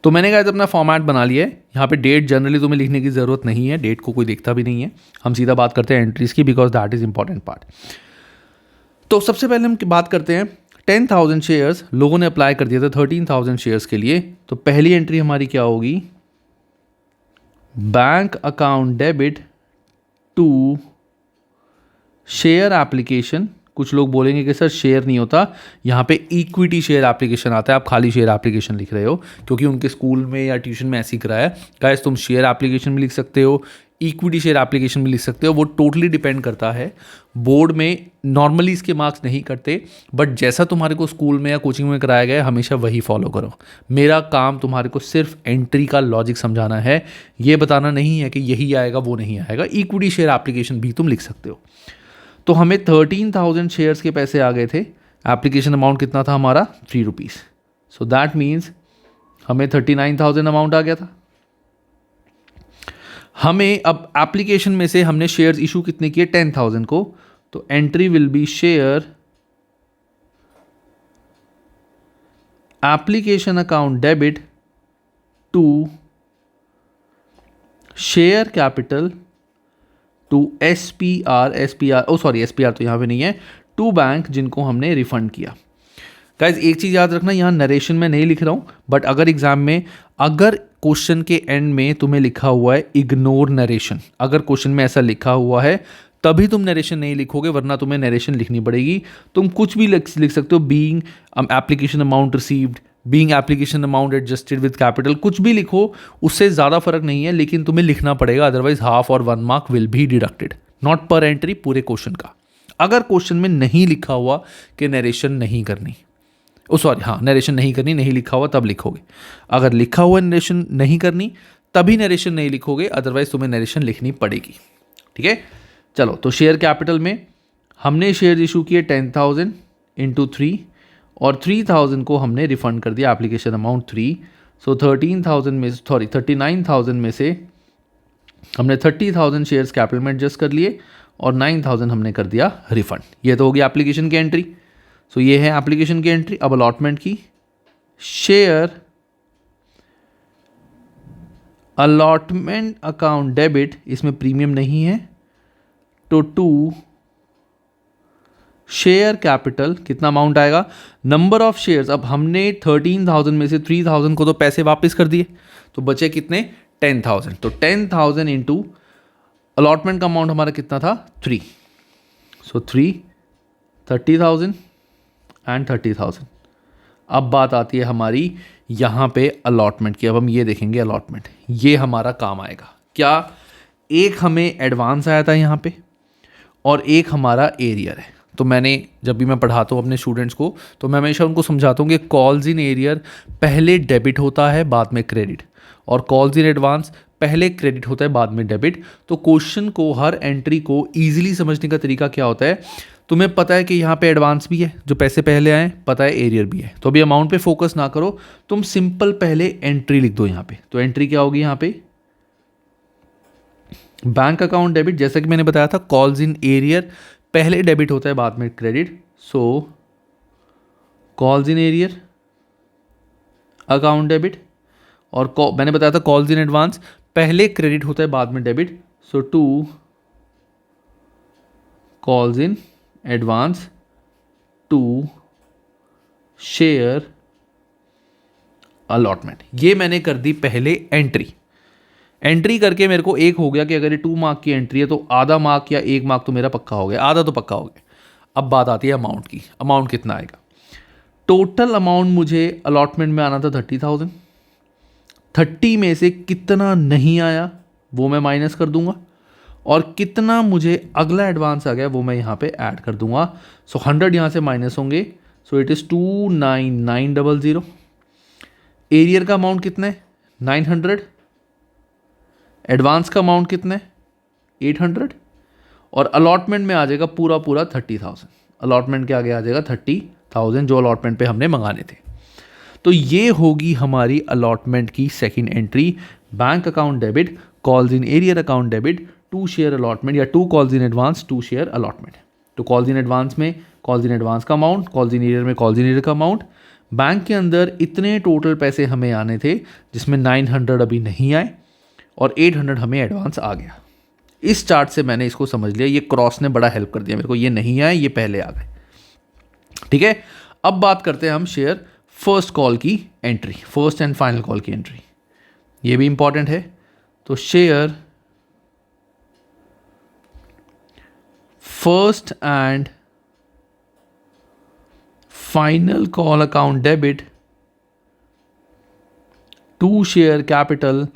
तो मैंने कहा अपना फॉर्मेट बना लिया है। यहाँ पे डेट जनरली तुम्हें लिखने की ज़रूरत नहीं है, डेट को कोई देखता भी नहीं है। हम सीधा बात करते हैं एंट्रीज की, because that is important part. तो सबसे पहले हम बात करते हैं 10,000 शेयर्स लोगों ने अप्लाई कर दिया था 13,000 शेयर्स के लिए। तो पहली एंट्री हमारी क्या होगी? Bank account debit to share application. कुछ लोग बोलेंगे कि सर शेयर नहीं होता, यहाँ पे इक्विटी शेयर एप्लीकेशन आता है, आप खाली शेयर एप्लीकेशन लिख रहे हो क्योंकि उनके स्कूल में या ट्यूशन में ऐसे ही कराया। गाइस तुम शेयर एप्लीकेशन भी लिख सकते हो, इक्विटी शेयर एप्लीकेशन भी लिख सकते हो, वो टोटली डिपेंड करता है। बोर्ड में नॉर्मली इसके मार्क्स नहीं करते, बट जैसा तुम्हारे को स्कूल में या कोचिंग में कराया गया है हमेशा वही फॉलो करो। मेरा काम तुम्हारे को सिर्फ एंट्री का लॉजिक समझाना है, ये बताना नहीं है कि यही आएगा वो नहीं आएगा। इक्विटी शेयर एप्लीकेशन भी तुम लिख सकते हो। तो हमें 13,000 शेयर्स के पैसे आ गए थे। एप्लीकेशन अमाउंट कितना था हमारा? 3 रुपीज़। सो दैट मीन्स हमें 39,000 अमाउंट आ गया था। हमें अब एप्लीकेशन में से हमने शेयर्स इशू कितने किए? 10,000 को। तो entry will be share application account debit to share capital to SPR तो यहाँ पे नहीं है, टू बैंक जिनको हमने रिफंड किया। गाइज एक चीज़ याद रखना, यहाँ नरेशन में नहीं लिख रहा हूँ, बट अगर एग्जाम में अगर क्वेश्चन के एंड में तुम्हें लिखा हुआ है इग्नोर नरेशन, अगर क्वेश्चन में ऐसा लिखा हुआ है तभी तुम नरेशन नहीं लिखोगे, वरना तुम्हें नरेशन लिखनी पड़ेगी। तुम कुछ भी लिख सकते हो, being application amount received, being application amount adjusted with capital, कुछ भी लिखो, उससे ज़्यादा फर्क नहीं है, लेकिन तुम्हें लिखना पड़ेगा, अदरवाइज हाफ और 1 mark will be deducted, not पर एंट्री पूरे क्वेश्चन का। अगर क्वेश्चन में नहीं लिखा हुआ कि नरेशन नहीं करनी, सॉरी हाँ, नरेशन नहीं करनी, नहीं लिखा हुआ तब लिखोगे। अगर लिखा हुआ नरेशन नहीं करनी तभी नरेशन नहीं लिखोगे, अदरवाइज तुम्हें नरेशन लिखनी पड़ेगी। ठीक है, चलो तो शेयर कैपिटल में हमने शेयर इशू किए 10,000 इंटू 3 और 3,000 को हमने रिफंड कर दिया एप्लीकेशन अमाउंट 3। सो 13,000 में, सॉरी 39,000 में से हमने 30,000 शेयर्स कैपिटल में एडजस्ट कर लिए और 9,000 हमने कर दिया रिफंड। ये तो होगी एप्लीकेशन की एंट्री। सो ये है एप्लीकेशन की एंट्री। अब अलॉटमेंट की, शेयर अलॉटमेंट अकाउंट डेबिट, इसमें प्रीमियम नहीं है, तो टू शेयर कैपिटल कितना अमाउंट आएगा, नंबर ऑफ शेयर्स। अब हमने 13,000 में से 3,000 को तो पैसे वापस कर दिए, तो बचे कितने, 10,000। तो 10,000 इंटू अलॉटमेंट का अमाउंट हमारा कितना था, 3। सो 3 30,000 एंड 30,000। अब बात आती है हमारी यहाँ पे अलॉटमेंट की। अब हम ये देखेंगे अलॉटमेंट, ये हमारा काम आएगा क्या। एक हमें एडवांस आया था यहाँ पे और एक हमारा एरियर है। तो मैंने जब भी मैं पढ़ाता हूँ अपने स्टूडेंट्स को, तो मैं हमेशा उनको समझाता हूँ कि कॉल्स इन एरियर पहले डेबिट होता है बाद में क्रेडिट, और कॉल्स इन एडवांस पहले क्रेडिट होता है बाद में डेबिट। तो क्वेश्चन को, हर एंट्री को ईजिली समझने का तरीका क्या होता है, तुम्हें पता है कि यहाँ पे एडवांस भी है, जो पैसे पहले आए, पता है एरियर भी है, तो अभी अमाउंट पे फोकस ना करो, तुम सिंपल पहले एंट्री लिख दो यहाँ पे। तो एंट्री क्या होगी यहाँ पे, बैंक अकाउंट डेबिट। जैसा कि मैंने बताया था, कॉल्स इन एरियर पहले डेबिट होता है बाद में credit, so calls in arrear account debit. और मैंने बताया था कॉल्स इन एडवांस पहले क्रेडिट होता है बाद में debit, so to calls in advance to share allotment. ये मैंने कर दी पहले एंट्री। एंट्री करके मेरे को एक हो गया कि अगर ये 2 मार्क की एंट्री है तो आधा मार्क या 1 मार्क तो मेरा पक्का हो गया, आधा तो पक्का हो गया। अब बात आती है अमाउंट की, अमाउंट कितना आएगा। टोटल अमाउंट मुझे अलॉटमेंट में आना था 30,000। 30 में से कितना नहीं आया वो मैं माइनस कर दूंगा, और कितना मुझे अगला एडवांस आ गया वो मैं यहाँ पे ऐड कर दूंगा। सो 100 यहाँ से माइनस होंगे, सो इट इज़ 29900। एरियर का अमाउंट कितना है, 900। एडवांस का अमाउंट कितना है, 800। और अलॉटमेंट में आ जाएगा पूरा 30,000। अलॉटमेंट के आगे आ जाएगा 30,000 जो अलॉटमेंट पे हमने मंगाने थे। तो ये होगी हमारी अलॉटमेंट की second entry, bank account debit, calls in arrear account debit, to share allotment, या to calls in advance to share allotment. तो कॉल्स इन एडवांस में कॉल्स इन एडवांस का अमाउंट, कॉल्स इन एरियर में calls in arrear का amount. Bank के अंदर इतने total पैसे हमें आने थे, जिसमें 900 अभी नहीं आए और 800 हमें एडवांस आ गया। इस चार्ट से मैंने इसको समझ लिया, ये क्रॉस ने बड़ा हेल्प कर दिया मेरे को, ये नहीं आए ये पहले आ गए। ठीक है, अब बात करते हैं हम शेयर फर्स्ट कॉल की entry, first and final call की एंट्री, ये भी इंपॉर्टेंट है। तो share first and final call account debit to share capital,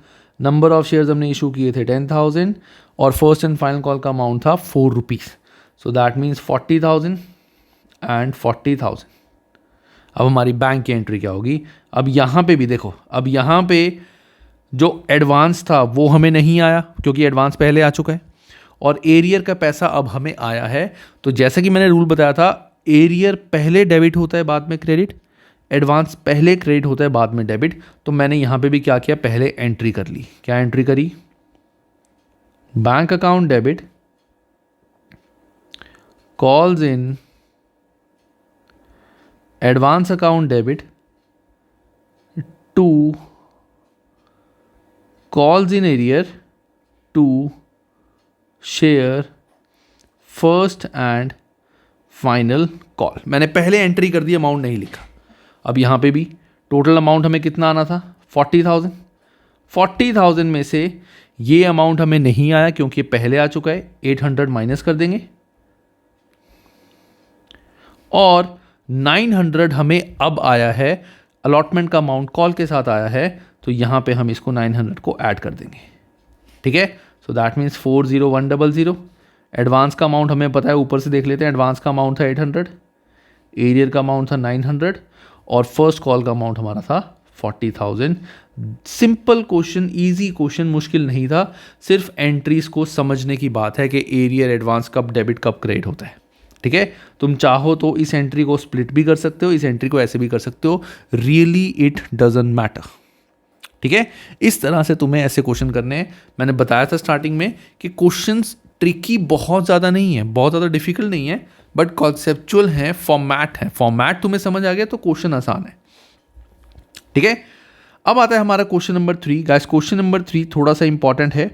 number of shares हमने इशू किए थे 10,000 और फर्स्ट एंड फाइनल कॉल का अमाउंट था 4 rupees. So that means 40,000 and 40,000। अब हमारी बैंक की एंट्री क्या होगी। अब यहाँ पे भी देखो, अब यहाँ पे जो एडवांस था वो हमें नहीं आया क्योंकि एडवांस पहले आ चुका है, और एरियर का पैसा अब हमें आया है। तो जैसा कि मैंने रूल बताया था, एरियर पहले डेबिट होता है बाद में क्रेडिट, एडवांस पहले क्रेडिट होता है बाद में डेबिट। तो मैंने यहाँ पे भी क्या किया, पहले एंट्री कर ली। क्या एंट्री करी, bank account debit, calls in advance account debit to calls in arrear to share first and final call. मैंने पहले एंट्री कर दी, अमाउंट नहीं लिखा। अब यहाँ पे भी टोटल अमाउंट हमें कितना आना था, 40,000। 40,000 में से ये अमाउंट हमें नहीं आया क्योंकि पहले आ चुका है, 800 माइनस कर देंगे, और 900 हमें अब आया है अलॉटमेंट का अमाउंट कॉल के साथ आया है, तो यहाँ पे हम इसको 900 को ऐड कर देंगे, ठीक है। सो दैट मीन्स 40100। एडवांस का अमाउंट हमें पता है, ऊपर से देख लेते हैं। एडवांस का अमाउंट था 800, एरियर का अमाउंट था 900 और फर्स्ट कॉल का अमाउंट हमारा था 40,000। सिंपल क्वेश्चन, इजी क्वेश्चन, मुश्किल नहीं था। सिर्फ एंट्रीज को समझने की बात है कि एरियर एडवांस कब डेबिट कब क्रेडिट होता है, ठीक है। तुम चाहो तो इस एंट्री को स्प्लिट भी कर सकते हो, इस एंट्री को ऐसे भी कर सकते हो, रियली इट डजंट मैटर, ठीक है। इस तरह से तुम्हें ऐसे क्वेश्चन करने हैं। मैंने बताया था स्टार्टिंग में कि क्वेश्चंस ट्रिकी बहुत ज़्यादा नहीं है, बहुत ज़्यादा डिफिकल्ट नहीं है, बट कॉन्सेप्चुअल है, फॉर्मेट है। फॉर्मेट तुम्हें समझ आ गया तो क्वेश्चन आसान है, ठीक है। अब आता है हमारा question number 3। Guys question number 3 थोड़ा सा इंपॉर्टेंट है,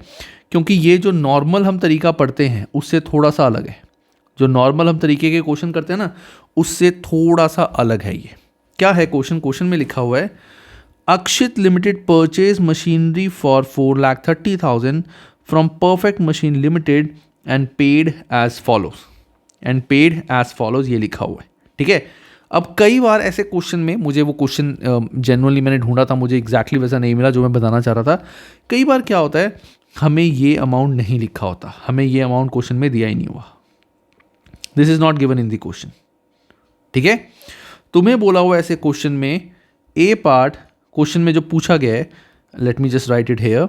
क्योंकि ये जो नॉर्मल हम तरीका पढ़ते हैं उससे थोड़ा सा अलग है। जो नॉर्मल हम तरीके के क्वेश्चन करते हैं ना, उससे थोड़ा सा अलग है ये। क्या है क्वेश्चन? क्वेश्चन में लिखा हुआ है, Akshit limited purchase machinery for 4,30,000 from perfect machine limited and paid as follows, ये लिखा हुआ है, ठीक है। अब कई बार ऐसे क्वेश्चन में, मुझे वो क्वेश्चन जेन्युइनली मैंने ढूंढा था, मुझे एग्जैक्टली वैसा नहीं मिला जो मैं बताना चाह रहा था। कई बार क्या होता है, हमें ये अमाउंट नहीं लिखा होता, हमें ये अमाउंट क्वेश्चन में दिया ही नहीं हुआ, this is not given in the question, ठीक है। तुम्हें बोला हुआ ऐसे क्वेश्चन में ए पार्ट, क्वेश्चन में जो पूछा गया है, let me just write it here.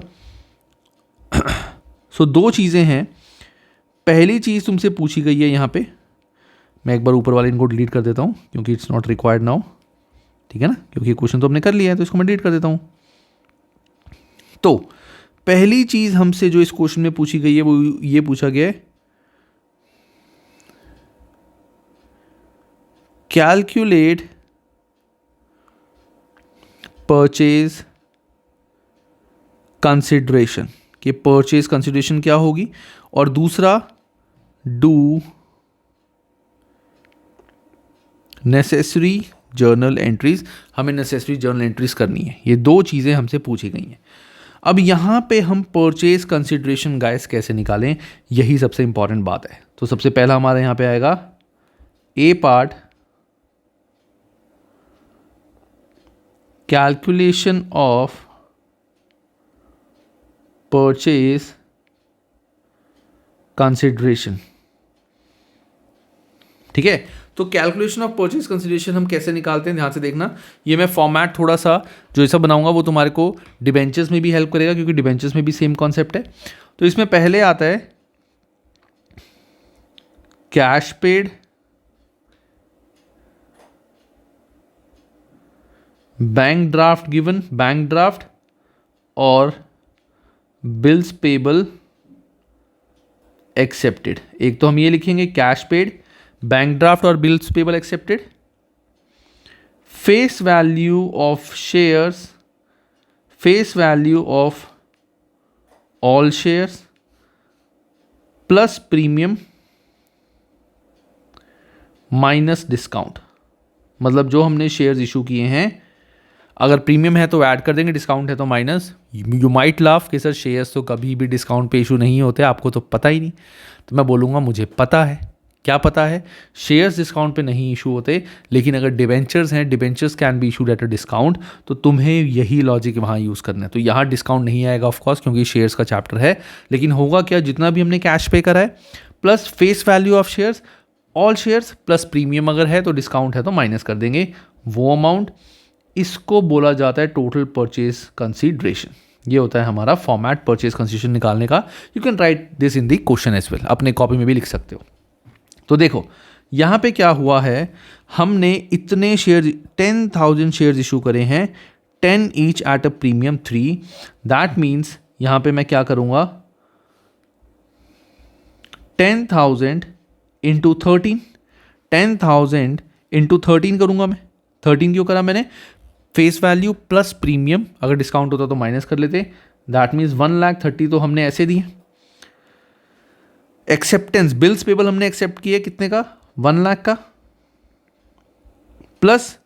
So दो चीज़ें हैं। पहली चीज़ तुमसे पूछी गई है यहाँ पे, मैं एक बार ऊपर वाले इनको डिलीट कर देता हूँ क्योंकि इट्स नॉट रिक्वायर्ड नाउ, ठीक है ना, क्योंकि क्वेश्चन तो हमने कर लिया है तो इसको मैं डिलीट कर देता हूँ। तो पहली चीज़ हमसे जो इस क्वेश्चन में पूछी गई है वो ये पूछा गया है, कैलकुलेट परचेज कंसिडरेशन, कि परचेज कंसिडरेशन क्या होगी, और दूसरा डू नेसेसरी जर्नल एंट्रीज, हमें नेसेसरी जर्नल एंट्रीज करनी है। ये दो चीज़ें हमसे पूछी गई हैं। अब यहाँ पे हम परचेज कंसिडरेशन गाइस कैसे निकालें, यही सबसे इंपॉर्टेंट बात है। तो सबसे पहला हमारे यहाँ पे आएगा A part, calculation of purchase consideration, ठीक है। तो कैलकुलेशन ऑफ परचेज कंसिडरेशन हम कैसे निकालते हैं, ध्यान से देखना। ये मैं फॉर्मेट थोड़ा सा जो ऐसा बनाऊंगा वो तुम्हारे को डिबेंचर्स में भी हेल्प करेगा, क्योंकि डिबेंचर्स में भी सेम कॉन्सेप्ट है। तो इसमें पहले आता है cash paid, bank draft given, bank draft, और बिल्स पेबल एक्सेप्टेड। एक तो हम ये लिखेंगे कैश पेड, बैंक ड्राफ्ट और bills payable accepted, face value of shares, face value of all shares plus premium minus discount. मतलब जो हमने शेयर्स इशू किए हैं, अगर प्रीमियम है तो ऐड कर देंगे, डिस्काउंट है तो माइनस। यू माइट लाफ कि सर शेयर्स तो कभी भी डिस्काउंट पे इशू नहीं होते, आपको तो पता ही नहीं। तो मैं बोलूँगा मुझे पता है। क्या पता है? शेयर्स डिस्काउंट पे नहीं इशू होते, लेकिन अगर डिबेंचर्स हैं, debentures can be issued at a discount, तो तुम्हें यही लॉजिक वहाँ यूज़ करना है। तो यहाँ डिस्काउंट नहीं आएगा ऑफकोर्स, क्योंकि शेयर्स का चैप्टर है, लेकिन होगा क्या, जितना भी हमने कैश पे करा है plus face value of shares, all shares plus premium अगर है तो डिस्काउंट है तो माइनस कर देंगे वो अमाउंट। इसको बोला जाता है टोटल परचेज कंसीडरेशन। ये होता है हमारा फॉर्मेट परचेज कंसीडरेशन निकालने का। You can write this in the question as well, अपने कॉपी में भी लिख सकते हो। तो देखो यहाँ पे क्या हुआ है, हमने इतने शेयर 10,000 शेयर्स इशू करे हैं, 10 each eight a premium 3। That means यहाँ पे मैं क्या करूँगा, 10,000 इंटू 13, 10,000 इंटू 13 करूँगा मैं। 13 क्यों करा मैंने? फेस वैल्यू प्लस प्रीमियम, अगर डिस्काउंट होता तो माइनस कर लेते। दैट मीन्स 1,30,000 तो हमने ऐसे दिए। एक्सेप्टेंस, बिल्स पेबल हमने एक्सेप्ट किए कितने का, 1,00,000 का, plus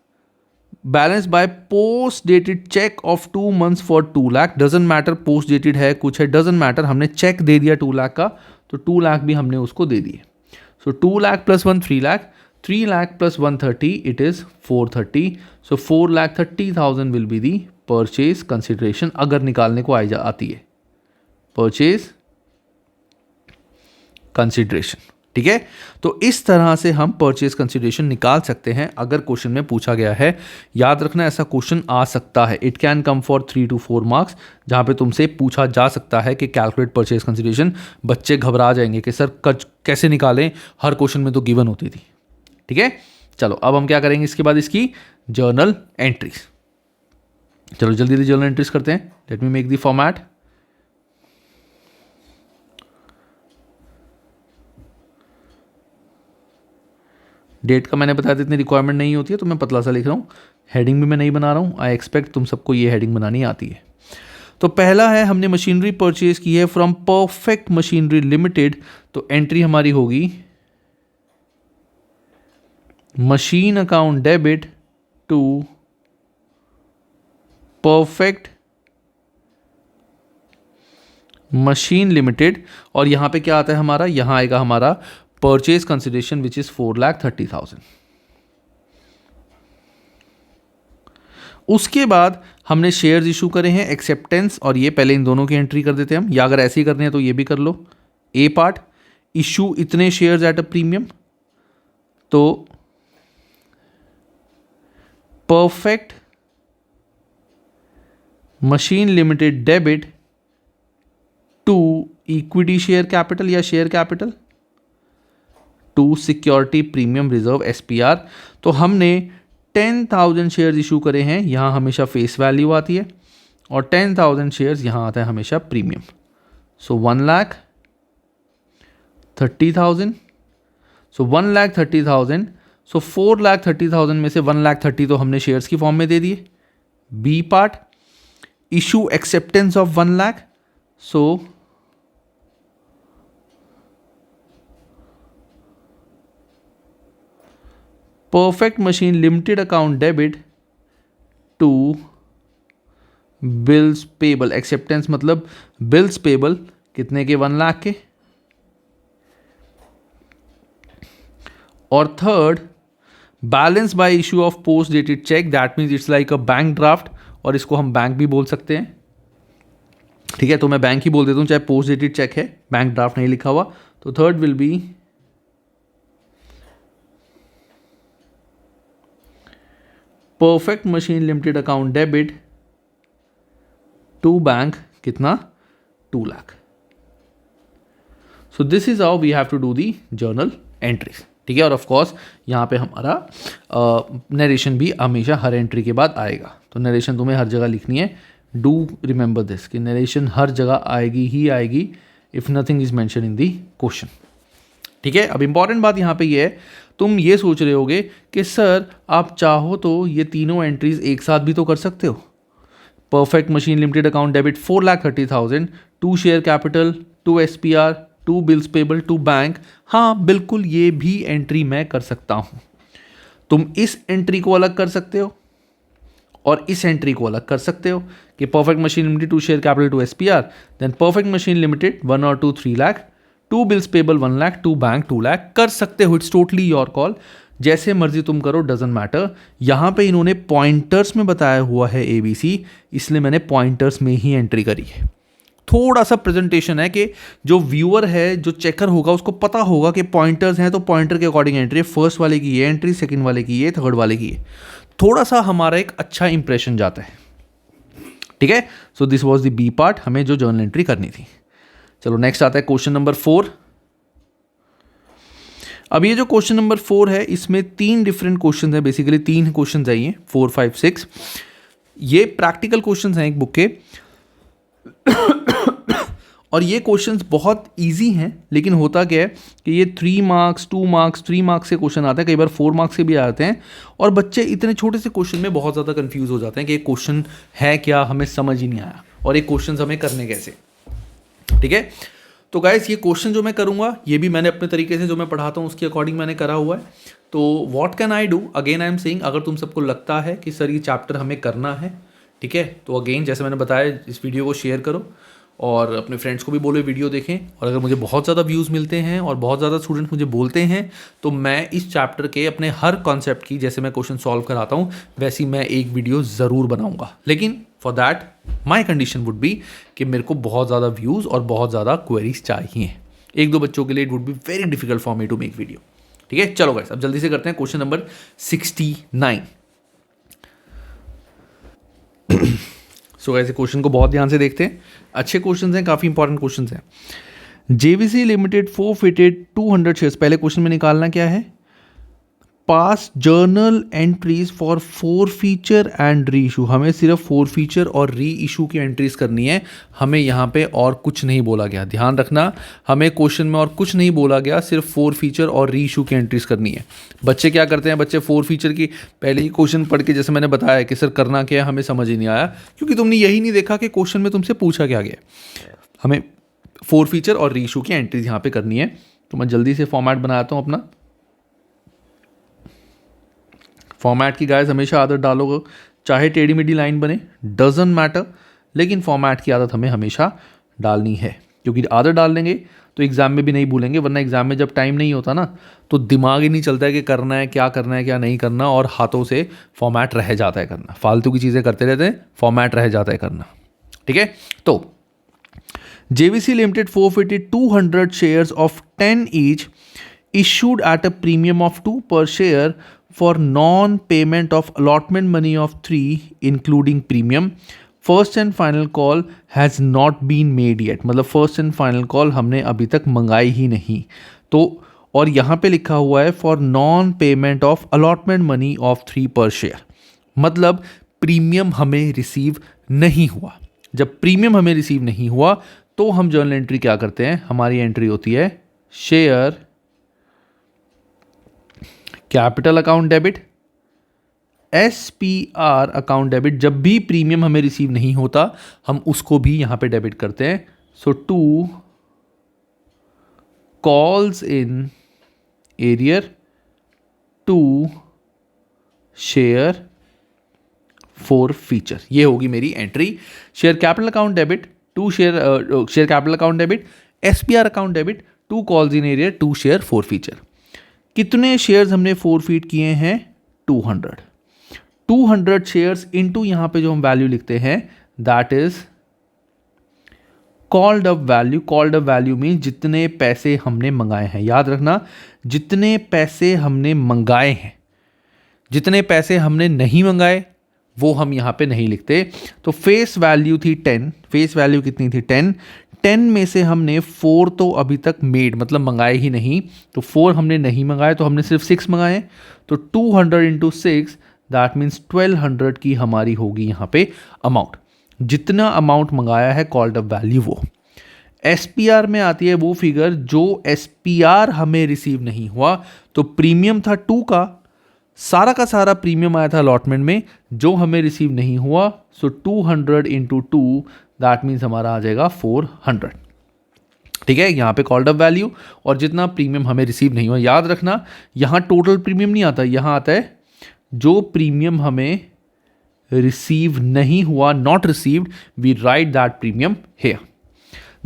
balance by post dated check of 2 months for 2,00,000। Doesn't matter post dated है कुछ है, डजेंट मैटर, हमने चेक दे दिया 2,00,000 का, तो 2,00,000 भी हमने उसको दे दिए। सो 2,00,000 plus 1 3,00,000, 3 lakh plus 130, it is 430. So 4,30,000 will be the purchase consideration अगर निकालने को आती है purchase consideration. ठीक है, तो इस तरह से हम परचेज कंसिडरेशन निकाल सकते हैं अगर क्वेश्चन में पूछा गया है. याद रखना ऐसा क्वेश्चन आ सकता है. It can come for 3 to 4 marks, जहां पे तुमसे पूछा जा सकता है कि कैलकुलेट परचेज कंसिडरेशन. बच्चे घबरा जाएंगे कि सर कैसे निकालें, हर क्वेश्चन में तो गिवन होती थी. ठीक है, चलो अब हम क्या करेंगे इसके बाद, इसकी जर्नल एंट्रीज. चलो जल्दी जल्दी जर्नल एंट्रीज करते हैं. Let me make the format. Date का मैंने बताया था इतनी रिक्वायरमेंट नहीं होती है, तो मैं पतला सा लिख रहा हूँ. हेडिंग भी मैं नहीं बना रहा हूँ. आई एक्सपेक्ट तुम सबको ये हेडिंग बनानी आती है. तो पहला है, हमने मशीनरी परचेज की है फ्रॉम परफेक्ट मशीनरी लिमिटेड. तो एंट्री हमारी होगी machine account debit to perfect machine limited. और यहां पे क्या आता है हमारा, यहां आएगा हमारा परचेज कंसिडरेशन विच इज 4,30,000. उसके बाद हमने शेयर्स इशू करे हैं, एक्सेप्टेंस, और ये पहले इन दोनों की एंट्री कर देते हैं हम, या अगर ऐसे ही करने हैं तो ये भी कर लो. ए पार्ट, इशू इतने शेयर्स एट अ प्रीमियम. तो perfect machine limited debit to equity share capital या share capital to security premium reserve SPR. तो हमने 10,000 शेयर्स इशू करे हैं, यहाँ हमेशा फेस वैल्यू आती है, और 10,000 शेयर्स यहाँ आता है हमेशा प्रीमियम. सो 1,30,000. सो 1,30,000. सो 4,30,000 में से 1,30,000 तो हमने शेयर्स की फॉर्म में दे दिए. B part, issue acceptance of 1 lakh. So perfect machine limited account debit to bills payable. Acceptance मतलब बिल्स पेबल कितने के, 1 लाख के. और third, balance by issue of post dated cheque. That means it's like a bank draft, और इसको हम bank भी बोल सकते हैं. ठीक है, तो मैं बैंक ही बोल देता हूं चाहे पोस्ट डेटेड चेक है, बैंक ड्राफ्ट नहीं लिखा हुआ. तो third will be perfect machine limited account debit to bank, कितना, 2 lakh. So this is how we have to do the journal entries. ठीक है, और ऑफ कोर्स यहाँ पे हमारा नरेशन भी हमेशा हर एंट्री के बाद आएगा. तो नरेशन तुम्हें हर जगह लिखनी है. डू रिमेंबर दिस कि नरेशन हर जगह आएगी ही आएगी if nothing is mention in the question. ठीक है, अब इंपॉर्टेंट बात यहाँ पे ये है, तुम ये सोच रहे होगे कि सर आप चाहो तो ये तीनों एंट्रीज एक साथ भी तो कर सकते हो. Perfect machine limited account debit 4,30,000 to share capital to SPR to bills payable to bank. हाँ बिल्कुल, ये भी एंट्री मैं कर सकता हूँ. तुम इस एंट्री को अलग कर सकते हो और इस एंट्री को अलग कर सकते हो कि perfect machine limited to share capital to SPR, then perfect machine limited 1 or 2 3 lakh, to bills payable 1 lakh, to bank 2 lakh. कर सकते हो, इट्स टोटली योर कॉल, जैसे मर्जी तुम करो, डजंट मैटर. यहाँ पे इन्होंने पॉइंटर्स में बताया हुआ है ABC, इसलिए मैंने पॉइंटर्स में ही एंट्री करी है. थोड़ा सा प्रेजेंटेशन है कि जो व्यूअर है, जो चेकर होगा, उसको पता होगा कि पॉइंटर्स हैं तो पॉइंटर के अकॉर्डिंग एंट्री है. फर्स्ट वाले की ये एंट्री, सेकंड वाले की ये, थर्ड वाले की ये. थोड़ा सा हमारा एक अच्छा इंप्रेशन जाता है. ठीक है, so this was the B part, हमें जो जर्नल एंट्री करनी थी. चलो नेक्स्ट आता है क्वेश्चन नंबर 4. अब ये जो क्वेश्चन नंबर 4 है, इसमें 3 डिफरेंट क्वेश्चन है. बेसिकली 3 क्वेश्चन है ये, 4 5 6. ये प्रैक्टिकल क्वेश्चन हैं एक बुक के. और ये क्वेश्चंस बहुत इजी हैं, लेकिन होता क्या है कि ये 3 मार्क्स 2 मार्क्स 3 मार्क्स से क्वेश्चन आते हैं, कई बार 4 मार्क्स से भी आते हैं. और बच्चे इतने छोटे से क्वेश्चन में बहुत ज़्यादा कंफ्यूज हो जाते हैं कि ये क्वेश्चन है क्या, हमें समझ ही नहीं आया, और ये क्वेश्चन हमें करने कैसे. ठीक है, तो गाइस ये क्वेश्चन जो मैं करूँगा, ये भी मैंने अपने तरीके से जो मैं पढ़ाता हूँ उसके अकॉर्डिंग मैंने करा हुआ है. तो what can I do, again I am saying, अगर तुम सबको लगता है कि सर ये चैप्टर हमें करना है, ठीक है, तो अगेन जैसे मैंने बताया, इस वीडियो को शेयर करो और अपने फ्रेंड्स को भी बोलो वीडियो देखें। और अगर मुझे बहुत ज़्यादा व्यूज़ मिलते हैं और बहुत ज़्यादा स्टूडेंट्स मुझे बोलते हैं तो मैं इस चैप्टर के अपने हर कॉन्सेप्ट की, जैसे मैं क्वेश्चन सॉल्व कराता हूँ वैसी मैं एक वीडियो ज़रूर बनाऊँगा। लेकिन for that my condition would be कि मेरे को बहुत ज़्यादा व्यूज़ और बहुत ज़्यादा क्वेरीज चाहिए। एक दो बच्चों के लिए it would be very difficult for me to make video. ठीक है, चलो गाइस अब जल्दी से करते हैं क्वेश्चन नंबर 69। सो ऐसे क्वेश्चन को बहुत ध्यान से देखते हैं, अच्छे क्वेश्चन हैं, काफ़ी इंपॉर्टेंट क्वेश्चन हैं। JVC limited forfeited 200 shares. पहले क्वेश्चन में निकालना क्या है, पास journal entries for four feature and re issue. हमें सिर्फ फोर फीचर और री इशू की एंट्रीज करनी है, हमें यहाँ पे और कुछ नहीं बोला गया। ध्यान रखना, हमें क्वेश्चन में और कुछ नहीं बोला गया, सिर्फ फोर फीचर और री इशू की एंट्रीज करनी है। बच्चे क्या करते हैं, बच्चे फोर फीचर की पहले ही क्वेश्चन पढ़ के, जैसे मैंने बताया कि सर करना क्या है हमें समझ ही नहीं आया, क्योंकि तुमने यही नहीं देखा कि क्वेश्चन में तुमसे पूछा क्या गया। हमें फोर फीचर और री इशू की एंट्रीज यहाँ पे करनी है। तो मैं जल्दी से फॉर्मेट बनाता हूँ अपना। फॉर्मेट की गाइस हमेशा आदत डालोगे, चाहे टेढ़ी मेढ़ी लाइन बने डजंट मैटर, लेकिन फॉर्मेट की आदत हमें हमेशा डालनी है, क्योंकि आदत डाल लेंगे तो एग्जाम में भी नहीं भूलेंगे। वरना एग्जाम में जब टाइम नहीं होता ना तो दिमाग ही नहीं चलता है कि करना है क्या नहीं करना, और हाथों से फॉर्मेट रह जाता है करना, फालतू की चीज़ें करते रहते हैं, फॉर्मेट रह जाता है करना। ठीक है, तो JVC Limited forfeited 200 shares of 10 each issued at a premium of 2 per share for non-payment of allotment money of 3 including premium. First and final call has not been made yet. मतलब first and final call हमने अभी तक मंगाई ही नहीं। तो और यहाँ पे लिखा हुआ है for non-payment of allotment money of 3 per share, मतलब प्रीमियम हमें रिसीव नहीं हुआ। जब प्रीमियम हमें रिसीव नहीं हुआ तो हम जर्नल एंट्री क्या करते हैं, हमारी एंट्री होती है share capital account debit, SPR account debit. जब भी प्रीमियम हमें रिसीव नहीं होता हम उसको भी यहां पे डेबिट करते हैं। सो 2 calls in arrear, 2 share four feature, ये होगी मेरी entry. Share capital account debit, 2 share capital account debit, SPR account debit, 2 calls in arrear, 2 share four feature. कितने शेयर्स हमने फोरफीट किए हैं, 200 शेयर्स इनटू यहां पे जो हम वैल्यू लिखते हैं that is called up value. Called up value में जितने पैसे हमने मंगाए हैं, याद रखना जितने पैसे हमने मंगाए हैं, जितने पैसे हमने नहीं मंगाए वो हम यहां पे नहीं लिखते। तो फेस वैल्यू थी 10, फेस वैल्यू कितनी थी 10 में से हमने 4 तो अभी तक मेड मतलब मंगाए ही नहीं, तो 4 हमने नहीं मंगाए, तो हमने सिर्फ 6 मंगाए। तो 200 इंटू 6 दैट मीन्स 1200 की हमारी होगी यहाँ पे अमाउंट। जितना अमाउंट मंगाया है कॉल्ड अप वैल्यू वो। SPR में आती है वो फिगर जो SPR हमें रिसीव नहीं हुआ। तो प्रीमियम था 2 का, सारा का सारा प्रीमियम आया था अलॉटमेंट में जो हमें रिसीव नहीं हुआ। सो 200 इंटू 2 दैट मीन्स हमारा आ जाएगा 400। ठीक है, यहाँ पे कॉल्ड अप वैल्यू और जितना प्रीमियम हमें रिसीव नहीं हुआ। याद रखना यहाँ टोटल प्रीमियम नहीं आता, यहाँ आता है जो प्रीमियम हमें रिसीव नहीं हुआ, not received, we write that premium here.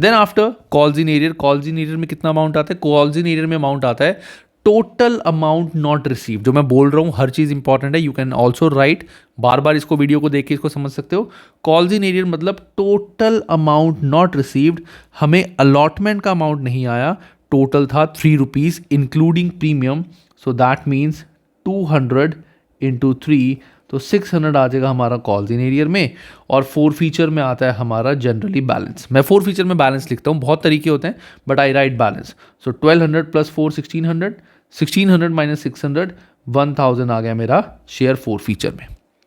Then after calls in arrear, calls in arrear में कितना अमाउंट आता है, कॉल्स इन एरियर में अमाउंट आता है टोटल अमाउंट नॉट रिसीव। जो मैं बोल रहा हूँ हर चीज इंपॉर्टेंट है, यू कैन ऑल्सो राइट, बार बार इसको वीडियो को देख के इसको समझ सकते हो। कॉल्स इन एरियर मतलब टोटल अमाउंट नॉट रिसीव्ड, हमें अलॉटमेंट का अमाउंट नहीं आया, टोटल था 3 rupees including premium. So that means 200 into 3, तो 600 आ जाएगा हमारा कॉल्स इन एरियर में। और फोर फीचर में आता है हमारा जनरली बैलेंस। मैं फोर फीचर में बैलेंस लिखता हूँ, बहुत तरीके होते हैं but I right balance. So 1200 plus 4 1600, 1600 minus 600 1000 आ गया मेरा शेयर फोर फीचर में।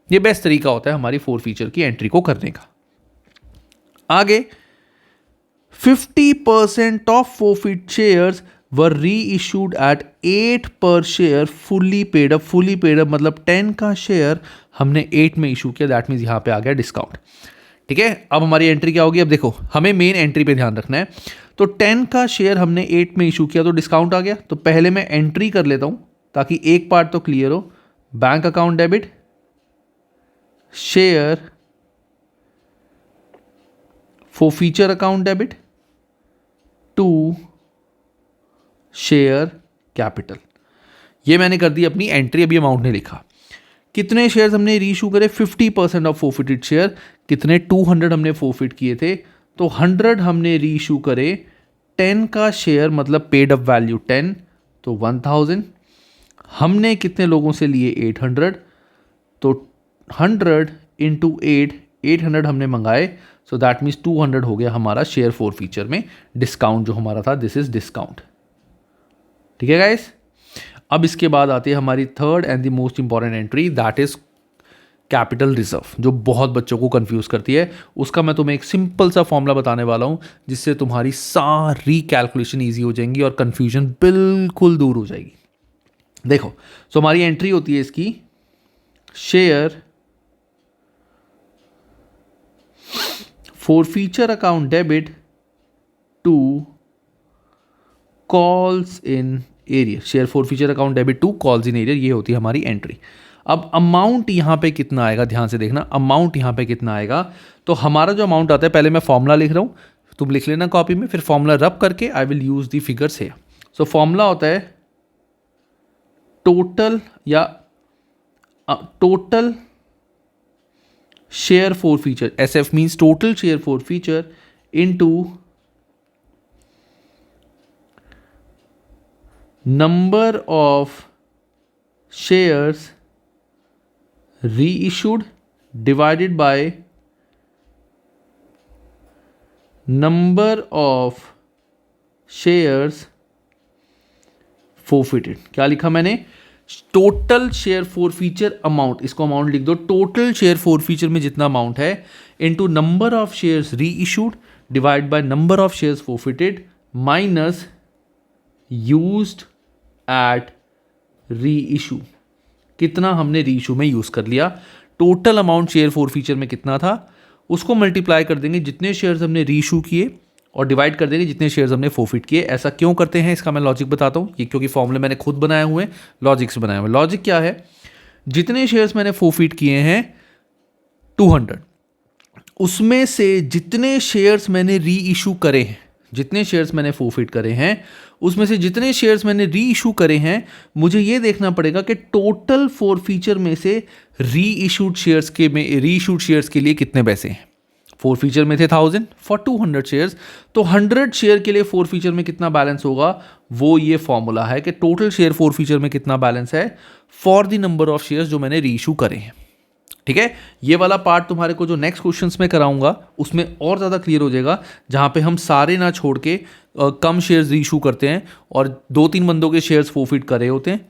ये बेस्ट तरीका होता है हमारी फोर फीचर की एंट्री को करने का। आगे 50% ऑफ फोरफीट शेयर्स वर री इशूड एट 8 पर share fully paid up. Fully paid up मतलब 10 का शेयर हमने 8 में इशू किया, दैट मीन्स यहाँ पे आ गया डिस्काउंट। ठीक है, अब हमारी एंट्री क्या होगी, अब देखो हमें मेन एंट्री पे ध्यान रखना है। तो 10 का शेयर हमने 8 में इशू किया तो डिस्काउंट आ गया। तो पहले मैं एंट्री कर लेता हूं ताकि एक पार्ट तो क्लियर हो। Bank account debit, share forfeiture account debit to share capital। ये मैंने कर दी अपनी एंट्री, अभी अमाउंट नहीं लिखा। कितने शेयर्स हमने रीइशू करे? 50% ऑफ फोरफिटेड शेयर। कितने? 200 हमने फोरफिट किए थे, तो 100 हमने रीइशू करे। 10 का शेयर मतलब पेड अप वैल्यू 10, तो 1000। हमने कितने लोगों से लिए? 800, तो 100 इंटू 800 हमने मंगाए, सो दैट मीन्स 200 हो गया हमारा शेयर फोरफीचर में डिस्काउंट जो हमारा था, दिस इज डिस्काउंट। ठीक है गाइस। अब इसके बाद आती है हमारी third and the most important entry, that is capital reserve, जो बहुत बच्चों को कंफ्यूज करती है। उसका मैं तुम्हें एक सिंपल सा फॉर्मूला बताने वाला हूं, जिससे तुम्हारी सारी कैलकुलेशन ईजी हो जाएंगी और कंफ्यूजन बिल्कुल दूर हो जाएगी। देखो, सो हमारी एंट्री होती है इसकी, share forfeiture account debit to calls in arrear। Share forfeiture account debit to calls in arrear, ये होती है हमारी एंट्री। अब अमाउंट यहाँ पे कितना आएगा, ध्यान से देखना, अमाउंट यहाँ पे कितना आएगा। तो हमारा जो अमाउंट आता है, पहले मैं फॉर्मूला लिख रहा हूँ, तुम लिख लेना कॉपी में, फिर फॉर्मूला रब करके I will use the figures here. So formula होता है टोटल या total share forfeiture, SF means total share forfeiture into number of shares reissued divided by number of shares forfeited। क्या लिखा मैंने? टोटल शेयर फोरफीचर अमाउंट, इसको amount लिख दो, total share forfeiture में जितना अमाउंट है into number of shares reissued divide by number of shares forfeited minus used eight री इशू। कितना हमने री इशू में यूज कर लिया, टोटल अमाउंट शेयर फोरफीचर में कितना था, उसको मल्टीप्लाई कर देंगे जितने शेयर्स हमने री इशू किए और डिवाइड कर देंगे जितने शेयर्स हमने फोरफिट किए। ऐसा क्यों करते हैं, इसका मैं लॉजिक बताता हूँ। ये क्योंकि फॉर्मूले मैंने खुद बनाए हुए हैं, लॉजिक से बनाए हुए। लॉजिक क्या है? जितने शेयर्स मैंने फोरफिट किए हैं 200, उसमें से जितने शेयर्स मैंने री इशू करे हैं, जितने शेयर्स मैंने फोरफिट करे हैं, उसमें से जितने शेयर्स मैंने री इशू करे हैं, मुझे ये देखना पड़ेगा कि टोटल फोरफीचर में से री इशूड शेयर्स के लिए कितने पैसे हैं। फोरफीचर में थे 1000 फॉर 200 शेयर्स, तो 100 शेयर के लिए फोरफीचर में कितना बैलेंस होगा, वो ये फॉर्मूला है कि टोटल शेयर फोरफीचर में कितना बैलेंस है for the number of shares जो मैंने री इशू करे हैं। ठीक है, ये वाला पार्ट तुम्हारे को जो नेक्स्ट क्वेश्चंस में कराऊंगा उसमें और ज़्यादा क्लियर हो जाएगा, जहाँ पे हम सारे ना छोड़ के कम शेयर्स री इशू करते हैं और 2-3 बंदों के शेयर्स फोरफिट करे होते हैं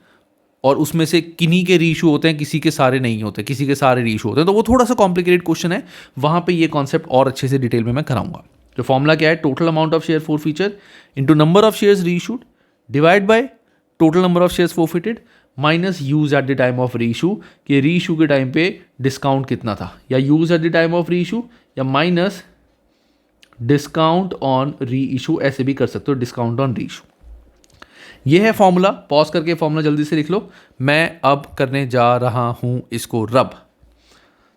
और उसमें से किन्हीं के री इशू होते हैं, किसी के सारे नहीं होते, किसी के सारे री इशू होते हैं। तो वो थोड़ा सा कॉम्प्लिकेटेड क्वेश्चन है, वहाँ पे ये कॉन्सेप्ट और अच्छे से डिटेल में मैं कराऊंगा। तो फॉर्मूला क्या है? Total amount of share forfeiture into number of shares reissued divide by total number of shares forfeited minus use at the time of reissue, कि री इशू के टाइम पे डिस्काउंट कितना था, या use at the time of reissue या minus discount on reissue, ऐसे भी कर सकते हो, डिस्काउंट ऑन री इशू। ये है फॉर्मूला। पॉज करके फॉर्मूला जल्दी से लिख लो। मैं अब करने जा रहा हूं इसको रब,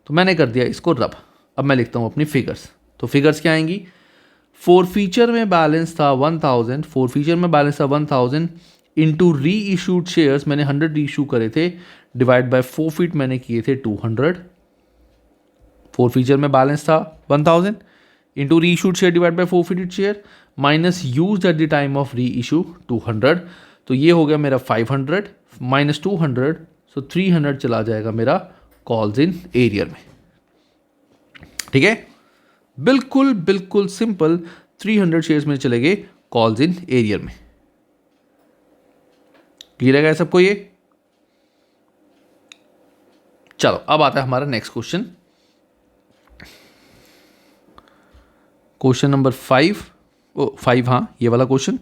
तो मैंने कर दिया इसको रब। अब मैं लिखता हूं अपनी फिगर्स। तो फिगर्स क्या आएंगी? फोरफीचर में बैलेंस था 1000, फोरफीचर में बैलेंस था 1000 इंटू री इशूड शेयर्स, मैंने 100 री इशू करे थे, डिवाइड बाय फोरफिट मैंने किए थे 200। फोरफीचर में बैलेंस था 1000 इंटू री issued share divide by forfeited share minus use at the time of री इशू 200। तो ये हो गया मेरा 500 माइनस 200, सो 300 चला जाएगा मेरा कॉल्स इन एरियर में। ठीक है, बिल्कुल बिल्कुल सिंपल, 300 शेयर्स में चले गए कॉल्स इन एरियर में। क्लियर है सबको ये? चलो अब आता है हमारा नेक्स्ट क्वेश्चन, क्वेश्चन नंबर 5, हाँ ये वाला क्वेश्चन।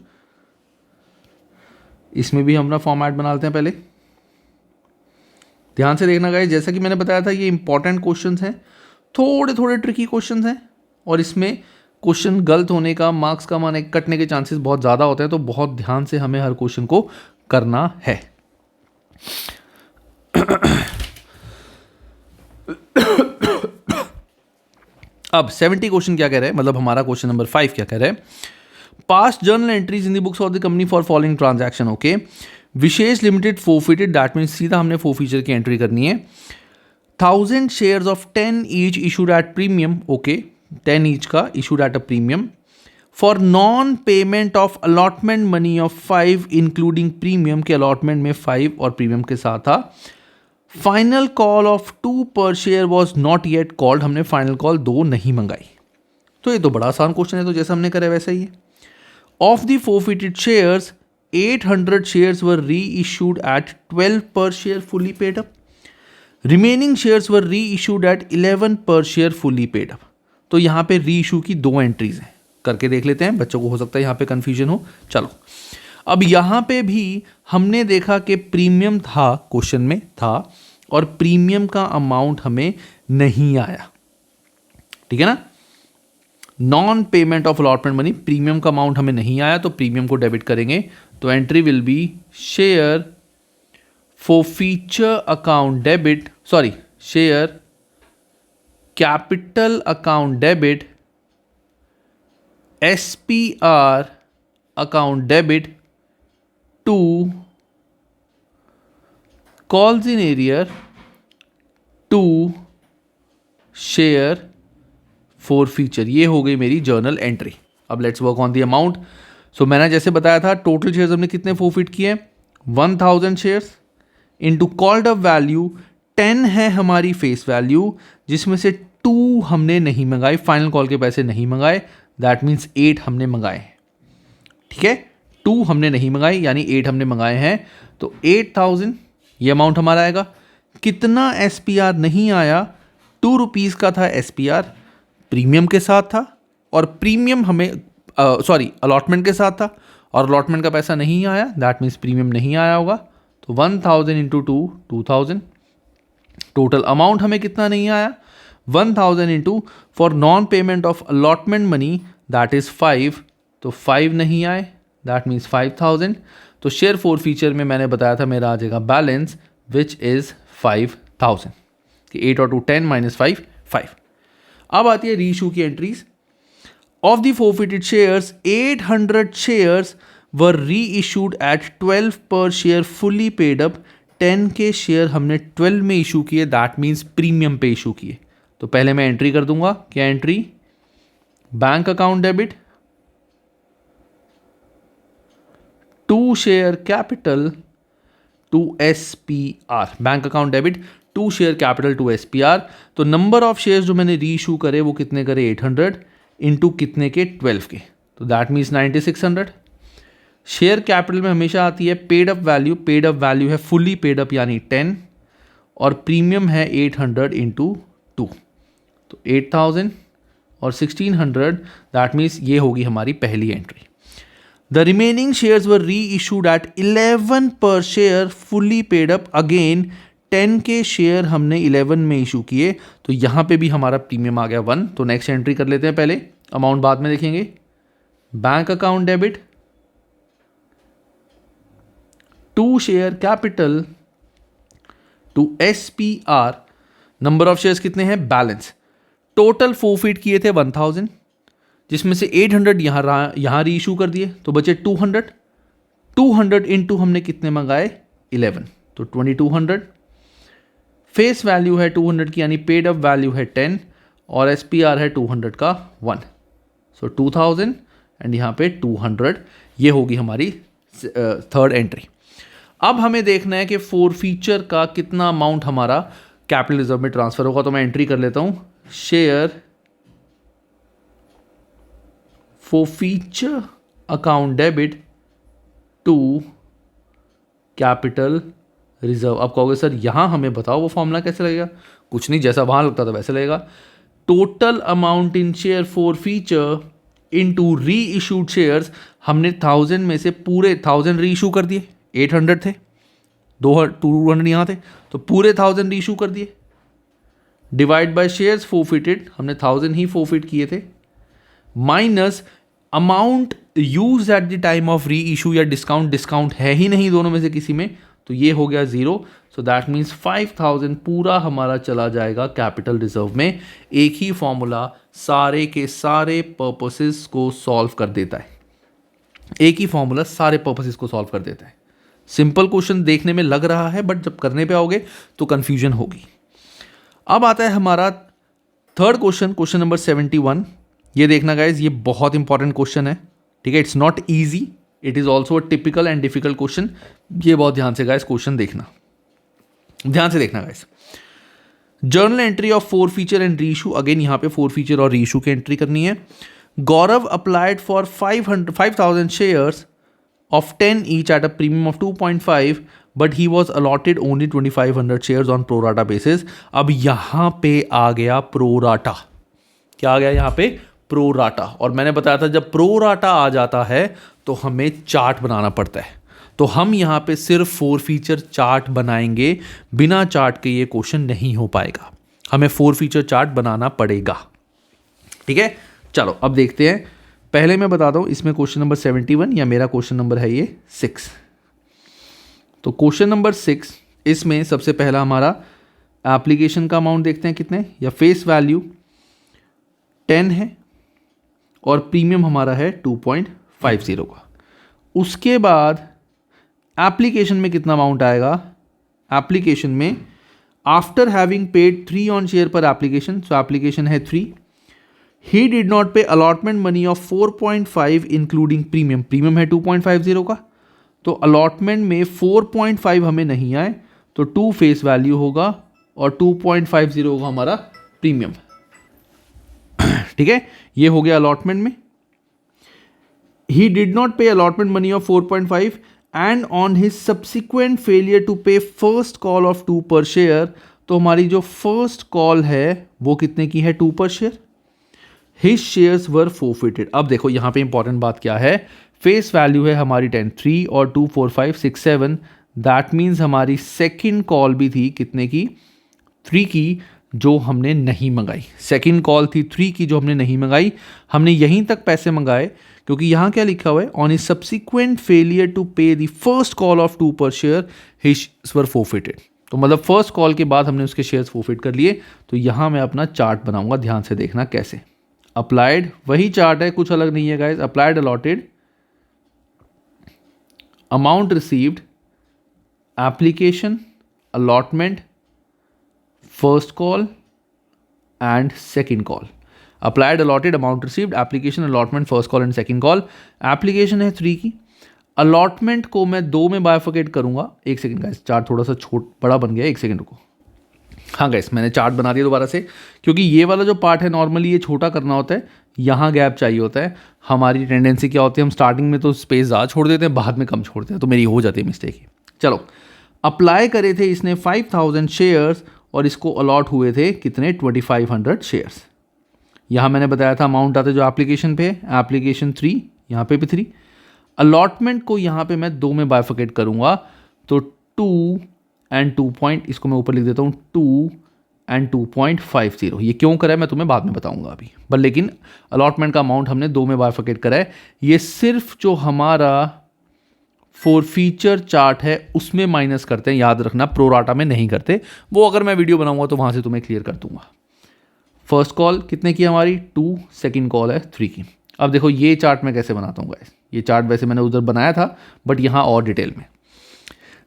इसमें भी हम ना फॉर्मेट बना लेते हैं पहले। ध्यान से देखना गाइस, जैसा कि मैंने बताया था ये इंपॉर्टेंट क्वेश्चंस हैं, थोड़े थोड़े ट्रिकी क्वेश्चंस हैं और इसमें क्वेश्चन गलत होने का, मार्क्स का माने कटने के चांसेस बहुत ज़्यादा होते हैं, तो बहुत ध्यान से हमें हर क्वेश्चन को करना है। अब 70 क्वेश्चन क्या कह रहे हैं, मतलब हमारा क्वेश्चन नंबर 5 क्या कह रहे हैं, past journal entries in the books of the company for following transaction. Okay, Vishesh limited forfeited, that means सीधा हमने फोरफीचर की एंट्री करनी है। 1000 shares of 10 each issued at premium. Okay, 10 each का issued at a premium for non payment of allotment money of 5 including premium के allotment में 5 और premium के साथ था। Final call of 2 per share was not yet called, हमने final call 2 नहीं मंगाई। तो ये तो बड़ा आसान क्वेश्चन है, तो जैसा हमने करे वैसा ही है। Of the forfeited shares 800 shares वर री इशूड एट 12 पर share fully paid up, remaining shares वर री इशूड एट 11 पर शेयर फुली पेड अप। तो यहाँ पे री इशू की 2 एंट्रीज हैं, करके देख लेते हैं, बच्चों को हो सकता है यहाँ पे कंफ्यूजन हो। चलो, अब यहाँ पे भी हमने देखा कि प्रीमियम था, क्वेश्चन में था, और प्रीमियम का अमाउंट हमें नहीं आया, ठीक है ना। Non payment of allotment money, premium का अमाउंट हमें नहीं आया, तो प्रीमियम को डेबिट करेंगे, तो entry will be share forfeiture account debit, sorry share capital account debit SPR account debit to calls in arrear to share forfeiture। ये हो गई मेरी जर्नल एंट्री। अब let's work on the amount. So मैंने जैसे बताया था, टोटल शेयर्स हमने कितने फोरफिट किए, 1000 shares into called up value 10 है हमारी फेस वैल्यू, जिसमें से 2 हमने नहीं मंगाई, फाइनल कॉल के पैसे नहीं मंगाए, दैट मीन्स 8 हमने मंगाए, ठीक है। 2 हमने नहीं मंगाई, यानी 8 हमने मंगाए हैं, तो 8000 ये अमाउंट हमारा आएगा। कितना SPR नहीं आया, 2 रुपीज़ का था SPR, प्रीमियम के साथ था, और प्रीमियम हमें अलॉटमेंट के साथ था, और अलॉटमेंट का पैसा नहीं आया, दैट मीन्स प्रीमियम नहीं आया होगा। तो 1000 इंटू 2 2000, टोटल अमाउंट हमें कितना नहीं आया, 1000 into for non payment of allotment money that is 5, तो 5 नहीं आए, दैट मीन्स 5000। तो शेयर फोरफीचर में मैंने बताया था मेरा आ जाएगा बैलेंस विच इज 5000, कि 8 और 2 10 माइनस 5 5। अब आती है री इशू की entries. Of the forfeited shares 800 shares वर री इशूड एट 12 पर शेयर फुली पेड अप, 10 के शेयर हमने 12 में इशू किए, that means premium pay issue किए। तो पहले मैं एंट्री कर दूंगा, क्या entry, bank account debit to share capital to SPR, bank account debit to share capital to SPR। तो नंबर ऑफ शेयर्स जो मैंने री इशू करे वो कितने करे, 800 इंटू कितने के, 12 के, तो दैट मीन्स 9600। शेयर कैपिटल में हमेशा आती है paid up value, paid up value है फुली पेड अप यानी 10, और प्रीमियम है 800 इंटू 2, तो 8000 और 1600, दैट मीन्स ये होगी हमारी पहली एंट्री। द रिमेनिंग शेयर्स वर री इशूड एट 11 पर share fully paid up, again 10 के शेयर हमने 11 में इशू किए, तो यहाँ पे भी हमारा प्रीमियम आ गया 1। तो नेक्स्ट एंट्री कर लेते हैं, पहले अमाउंट बाद में देखेंगे। Bank account debit to share capital to SPR, number of shares कितने हैं, बैलेंस, टोटल फोरफिट किए थे 1000, जिसमें से 800 यहाँ री इशू कर दिए, तो बचे 200 इंटू हमने कितने मंगाए, 11, तो 2200। फेस वैल्यू है 200 की, यानी पेड अप वैल्यू है 10, और SPR है 200 का 1, सो 2000 एंड यहाँ पे 200, ये होगी हमारी थर्ड एंट्री। अब हमें देखना है कि फोरफीचर का कितना अमाउंट हमारा कैपिटल रिजर्व में ट्रांसफर होगा, तो मैं एंट्री कर लेता हूँ, share forfeiture account debit to capital reserve. अब कहोगे सर यहाँ हमें बताओ वो फॉर्मूला कैसे लगेगा, कुछ नहीं, जैसा वहाँ लगता था वैसे लगेगा। Total amount in share forfeiture into री इशूड शेयर्स, हमने 1000 में से पूरे 1000 री इशू कर दिए, 800 थे, 200 यहाँ थे, तो पूरे 1000 री इशू कर दिए, डिवाइड बाय शेयर्स फोरफिटेड, हमने 1000 ही फोरफिट किए थे, minus amount use at the time of reissue या डिस्काउंट है ही नहीं दोनों में से किसी में, तो ये हो गया 0। सो दैट मीन्स 5,000 पूरा हमारा चला जाएगा कैपिटल रिजर्व में। एक ही फॉर्मूला सारे के सारे पर्पसेस को सॉल्व कर देता है, एक ही फॉर्मूला सारे पर्पसेस को सॉल्व कर देता है। सिंपल क्वेश्चन देखने में लग रहा है, बट जब करने पे आओगे तो कंफ्यूजन होगी। अब आता है हमारा थर्ड क्वेश्चन, क्वेश्चन नंबर 71। ये देखना गाइज, ये बहुत इंपॉर्टेंट क्वेश्चन है, ठीक है। It's not easy, it is also a typical and difficult question. ये बहुत ध्यान से गाइज क्वेश्चन देखना, ध्यान से देखना guys. Journal entry of 4 feature and reissue, again यहाँ पे 4 फीचर और रीइशू की एंट्री करनी है। Gaurav applied for 5,000 shares of 10 each at a premium of 2.5, but he was allotted only 2,500 shares on pro rata basis। अब यहाँ पे आ गया प्रो राटा। क्या आ गया यहाँ पे? Pro rata. और मैंने बताया था जब प्रो राटा आ जाता है तो हमें चार्ट बनाना पड़ता है। तो हम यहाँ पे सिर्फ 4 फीचर चार्ट बनाएंगे, बिना चार्ट के ये क्वेश्चन नहीं हो पाएगा, हमें 4 फीचर चार्ट बनाना पड़ेगा, ठीक है। चलो अब देखते हैं। पहले मैं बताता हूँ, इसमें क्वेश्चन नंबर 71 या मेरा क्वेश्चन नंबर है ये 6। तो क्वेश्चन नंबर 6, इसमें सबसे पहला हमारा एप्लीकेशन का अमाउंट देखते हैं कितने, या फेस वैल्यू 10 है और प्रीमियम हमारा है 2.50 का। उसके बाद एप्लीकेशन में कितना अमाउंट आएगा? एप्लीकेशन में after having paid 3 on share पर एप्लीकेशन, सो एप्लीकेशन है 3। ही did not pay allotment money of 4.5 including premium, premium है 2.50 का। तो अलॉटमेंट में 4.5 हमें नहीं आए तो 2 फेस वैल्यू होगा और 2.50 होगा हमारा प्रीमियम, ठीक है। ये हो गया अलॉटमेंट में। He did not pay allotment money of 4.5 and on his subsequent failure to pay first call of 2 per share, तो हमारी जो फर्स्ट कॉल है वो कितने की है? 2 per share. His shares were forfeited. अब देखो यहाँ पे इंपॉर्टेंट बात क्या है, फेस वैल्यू है हमारी 10, 3 और 2, 4, 5, 6, 7। दैट मीन्स हमारी सेकंड कॉल भी थी कितने की? 3 की, जो हमने नहीं मंगाई। सेकंड कॉल थी 3 की जो हमने नहीं मंगाई। हमने यहीं तक पैसे मंगाए क्योंकि यहाँ क्या लिखा हुआ है, on his subsequent failure to pay the first call of 2 per share his shares were forfeited. तो मतलब फर्स्ट कॉल के बाद हमने उसके शेयर्स फोरफिट कर लिए। तो यहाँ मैं अपना चार्ट बनाऊंगा, ध्यान से देखना कैसे। अप्लाइड वही चार्ट है, कुछ अलग नहीं है guys. Applied allotted, amount received, application, allotment, first call and second call. Applied allotted, amount received, application, allotment, first call and second call. Application है 3 की, अलॉटमेंट को मैं 2 में बाइफर्केट करूंगा। एक सेकंड गाइस, चार्ट थोड़ा सा बड़ा बन गया, एक सेकंड रुको। हाँ गाइस, मैंने चार्ट बना दिया दोबारा से, क्योंकि ये वाला जो पार्ट है नॉर्मली ये छोटा करना होता है, यहाँ गैप चाहिए होता है। हमारी टेंडेंसी क्या होती है, हम स्टार्टिंग में तो स्पेस ज़्यादा छोड़ देते हैं, बाद में कम छोड़ते हैं, तो मेरी हो जाती है मिस्टेक ही। चलो, अप्लाई करे थे इसने 5,000 शेयर्स और इसको अलॉट हुए थे कितने? 2,500 शेयर्स। यहाँ मैंने बताया था अमाउंट आता है जो एप्लीकेशन पे, एप्लीकेशन 3, यहाँ पे भी 3। अलॉटमेंट को यहाँ पे मैं 2 में बाइफर्केट करूँगा, तो 2 एंड 2 पॉइंट, इसको मैं ऊपर लिख देता हूँ 2 एंड 2.50। ये क्यों करा है मैं तुम्हें बाद में बताऊंगा अभी, पर लेकिन अलॉटमेंट का अमाउंट हमने 2 में बाइफर्केट करा है। ये सिर्फ जो हमारा 4 फीचर चार्ट है उसमें माइनस करते हैं, याद रखना, प्रो राटा में नहीं करते। वो अगर मैं वीडियो बनाऊंगा तो वहाँ से तुम्हें क्लियर कर दूंगा। फर्स्ट कॉल कितने की हमारी? 2, सेकेंड कॉल है 3 की। अब देखो ये चार्ट मैं कैसे बनाता हूँ गाइस। ये चार्ट वैसे मैंने उधर बनाया था, बट यहाँ और डिटेल में।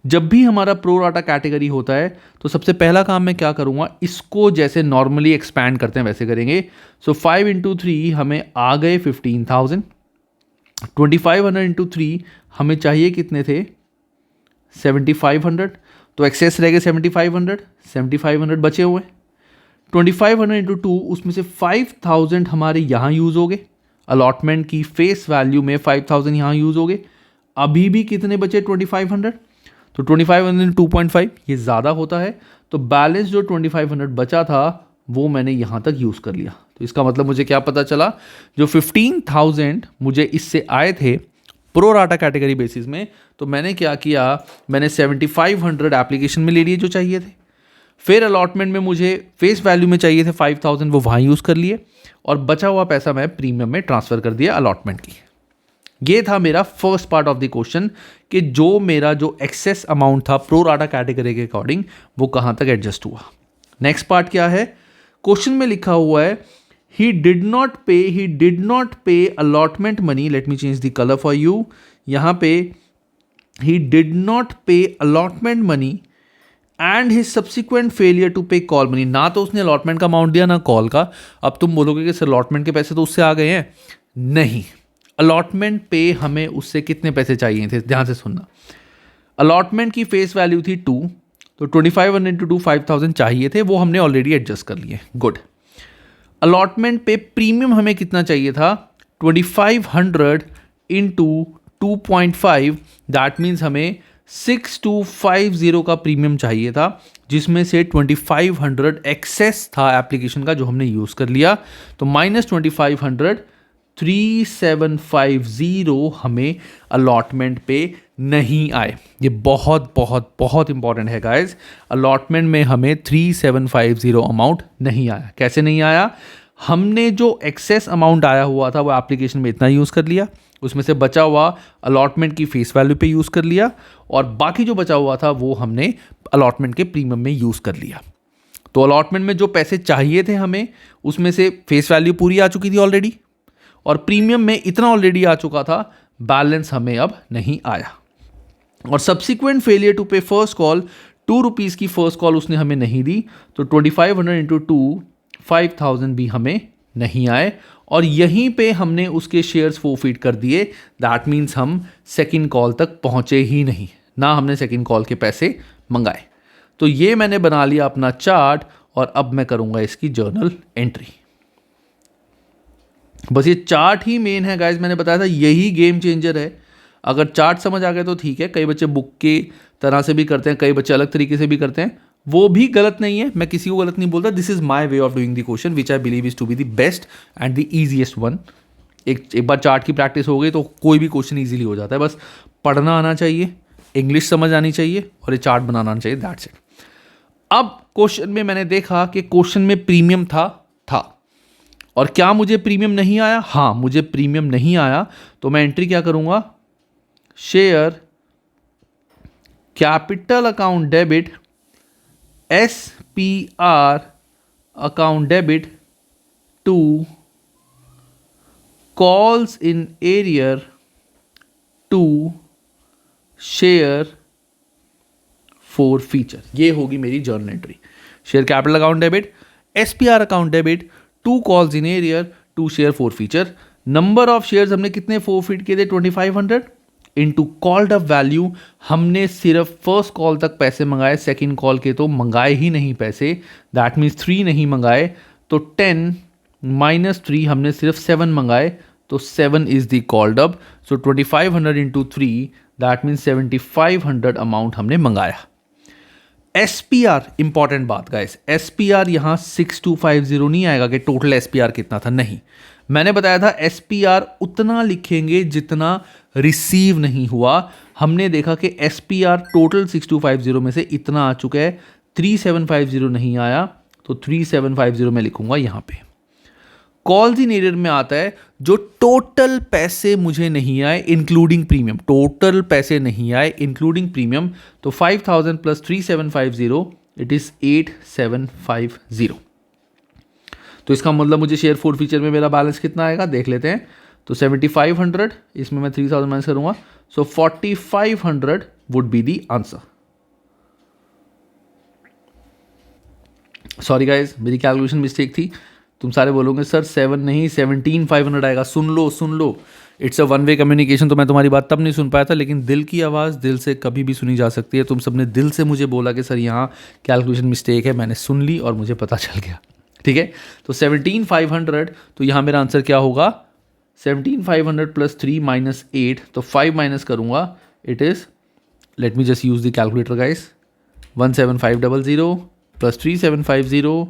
जब भी हमारा प्रो राटा कैटेगरी होता है तो सबसे पहला काम मैं क्या करूँगा, इसको जैसे नॉर्मली एक्सपैंड करते हैं वैसे करेंगे। सो 5 × 3 हमें आ गए 15,000। 2,500 × 3 हमें चाहिए कितने थे? 7,500। तो एक्सेस रह गए 7,500 बचे हुए। 2,500 × 2, उसमें से 5,000 हमारे यहाँ यूज़ हो गए। अलॉटमेंट की फेस वैल्यू में 5,000 यहाँ यूज़ हो गए। अभी भी कितने बचे? 2,500। तो 2,500 × 2.5 ये ज़्यादा होता है, तो बैलेंस जो 2,500 बचा था वो मैंने यहाँ तक यूज़ कर लिया। तो इसका मतलब मुझे क्या पता चला, जो 15,000 मुझे इससे आए थे प्रो राटा कैटेगरी बेसिस में, तो मैंने क्या किया, मैंने 7,500 एप्लीकेशन में ले लिए जो चाहिए थे। फिर अलॉटमेंट में मुझे फेस वैल्यू में चाहिए थे 5,000, वो वहाँ यूज़ कर लिए, और बचा हुआ पैसा मैं प्रीमियम में ट्रांसफ़र कर दिया अलॉटमेंट की। ये था मेरा first part of the question कि जो मेरा जो एक्सेस अमाउंट था प्रो राटा कैटेगरी के अकॉर्डिंग वो कहाँ तक एडजस्ट हुआ। नेक्स्ट पार्ट क्या है, क्वेश्चन में लिखा हुआ है he did not pay allotment money, let me change the color for you, यहाँ पे he did not pay allotment money and his subsequent failure to pay call money। ना तो उसने allotment का अमाउंट दिया ना कॉल का। अब तुम बोलोगे कि सर allotment के पैसे तो उससे आ गए हैं, नहीं, allotment पे हमें उससे कितने पैसे चाहिए थे, ध्यान से सुनना। allotment की फेस वैल्यू थी 2, तो 2500 इंटू 2 5000 चाहिए थे, वो हमने ऑलरेडी एडजस्ट कर लिए, गुड। अलॉटमेंट पे प्रीमियम हमें कितना चाहिए था, 2500 इंटू 2.5, दैट मीन्स हमें 6250 का प्रीमियम चाहिए था, जिसमें से 2500 एक्सेस था एप्लीकेशन का जो हमने यूज़ कर लिया, तो माइनस 2500 3750 हमें अलॉटमेंट पे नहीं आए। ये बहुत बहुत बहुत इंपॉर्टेंट है गाइज, अलॉटमेंट में हमें 3750 अमाउंट नहीं आया। कैसे नहीं आया, हमने जो एक्सेस अमाउंट आया हुआ था वो एप्लीकेशन में इतना यूज़ कर लिया, उसमें से बचा हुआ अलॉटमेंट की फेस वैल्यू पे यूज़ कर लिया, और बाकी जो बचा हुआ था वो हमने अलॉटमेंट के प्रीमियम में यूज़ कर लिया। तो अलॉटमेंट में जो पैसे चाहिए थे हमें, उसमें से फेस वैल्यू पूरी आ चुकी थी ऑलरेडी, और प्रीमियम में इतना ऑलरेडी आ चुका था, बैलेंस हमें अब नहीं आया। और subsequent failure to pay first call, 2 rupees की फर्स्ट कॉल उसने हमें नहीं दी, तो 2500 इंटू 2 5000 भी हमें नहीं आए, और यहीं पे हमने उसके शेयर्स फोरफीट कर दिए। दैट मीन्स हम सेकंड कॉल तक पहुंचे ही नहीं, ना हमने सेकंड कॉल के पैसे मंगाए। तो ये मैंने बना लिया अपना चार्ट, और अब मैं करूंगा इसकी जर्नल एंट्री। बस ये चार्ट ही मेन है गाइज, मैंने बताया था यही गेम चेंजर है। अगर चार्ट समझ आ गए तो ठीक है, कई बच्चे बुक की तरह से भी करते हैं, कई बच्चे अलग तरीके से भी करते हैं, वो भी गलत नहीं है, मैं किसी को गलत नहीं बोलता। This is my way of doing the question which I believe is to be the best and the easiest one. एक बार चार्ट की प्रैक्टिस हो गई तो कोई भी क्वेश्चन ईजिली हो जाता है, बस पढ़ना आना चाहिए, इंग्लिश समझ आनी चाहिए, और ये चार्ट बनाना आना चाहिए, दैट्स इट। अब क्वेश्चन में मैंने देखा कि क्वेश्चन में प्रीमियम था, और क्या मुझे प्रीमियम नहीं आया, हाँ मुझे प्रीमियम नहीं आया, तो मैं एंट्री क्या करूंगा, share capital account debit SPR account debit to calls in arrear to share forfeiture. ये होगी मेरी journal entry. Share capital account debit, SPR account debit, 2 calls in arrear, 2 share forfeiture. Number of shares हमने कितने forfeit किए थे, 2500 into called up value, हमने सिर्फ first call तक पैसे मंगाए, सेकंड कॉल के तो मंगाए ही नहीं पैसे, दैट मीन्स 3 नहीं मंगाए, तो 10 माइनस 3 हमने सिर्फ 7 मंगाए, तो 7 is the called up. So 2500 into 3 that means 7500 amount हमने मंगाया। SPR इंपॉर्टेंट बात गाइस, SPR यहाँ 6250 नहीं आएगा कि टोटल SPR कितना था, नहीं, मैंने बताया था SPR उतना लिखेंगे जितना रिसीव नहीं हुआ। हमने देखा कि SPR टोटल 6250 में से इतना आ चुका है, 3750 नहीं आया, तो 3750 में लिखूंगा यहाँ पे। कॉल्स इन एरियर में आता है जो टोटल पैसे मुझे नहीं आए इंक्लूडिंग प्रीमियम, टोटल पैसे नहीं आए इंक्लूडिंग प्रीमियम, तो 5000 प्लस 3750 इट इज 8750। तो इसका मतलब मुझे शेयर फॉर फीचर में मेरा बैलेंस कितना आएगा देख लेते हैं। तो 7500, इसमें मैं 3000 माइनस करूंगा, so 4500 would be the answer. Sorry guys, मेरी कैलकुलेशन मिस्टेक थी। तुम सारे बोलोगे सर 7 नहीं 17500 आएगा, सुन लो, it's a one way communication. तो मैं तुम्हारी बात तब नहीं सुन पाया था, लेकिन दिल की आवाज़ दिल से कभी भी सुनी जा सकती है। तुम सबने दिल से मुझे बोला कि सर यहाँ कैलकुलेशन मिस्टेक है, मैंने सुन ली और मुझे पता चल गया, ठीक है। तो 17500, तो यहाँ मेरा आंसर क्या होगा, 17500 प्लस 3 माइनस 8, तो 5 माइनस करूँगा, it is, late me just use the calculator guys, 17500 plus 3750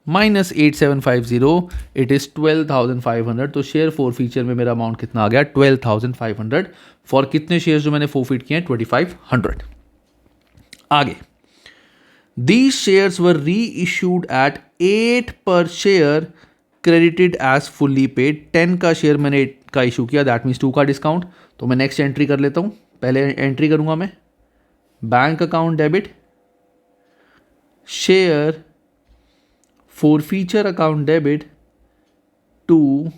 minus 8750, it is 12500। तो शेयर फॉर फीचर में मेरा अमाउंट कितना आ गया, 12500 फॉर कितने शेयर्स जो मैंने फोरफीट किए हैं, 2500। आगे, these shares were reissued at 8 per share credited as fully paid, 10 का शेयर मैंने 8 का इशू किया, दैट मीन्स 2 का डिस्काउंट। तो मैं नेक्स्ट एंट्री कर लेता हूँ। पहले एंट्री करूँगा मैं bank account debit, share forfeiture account debit to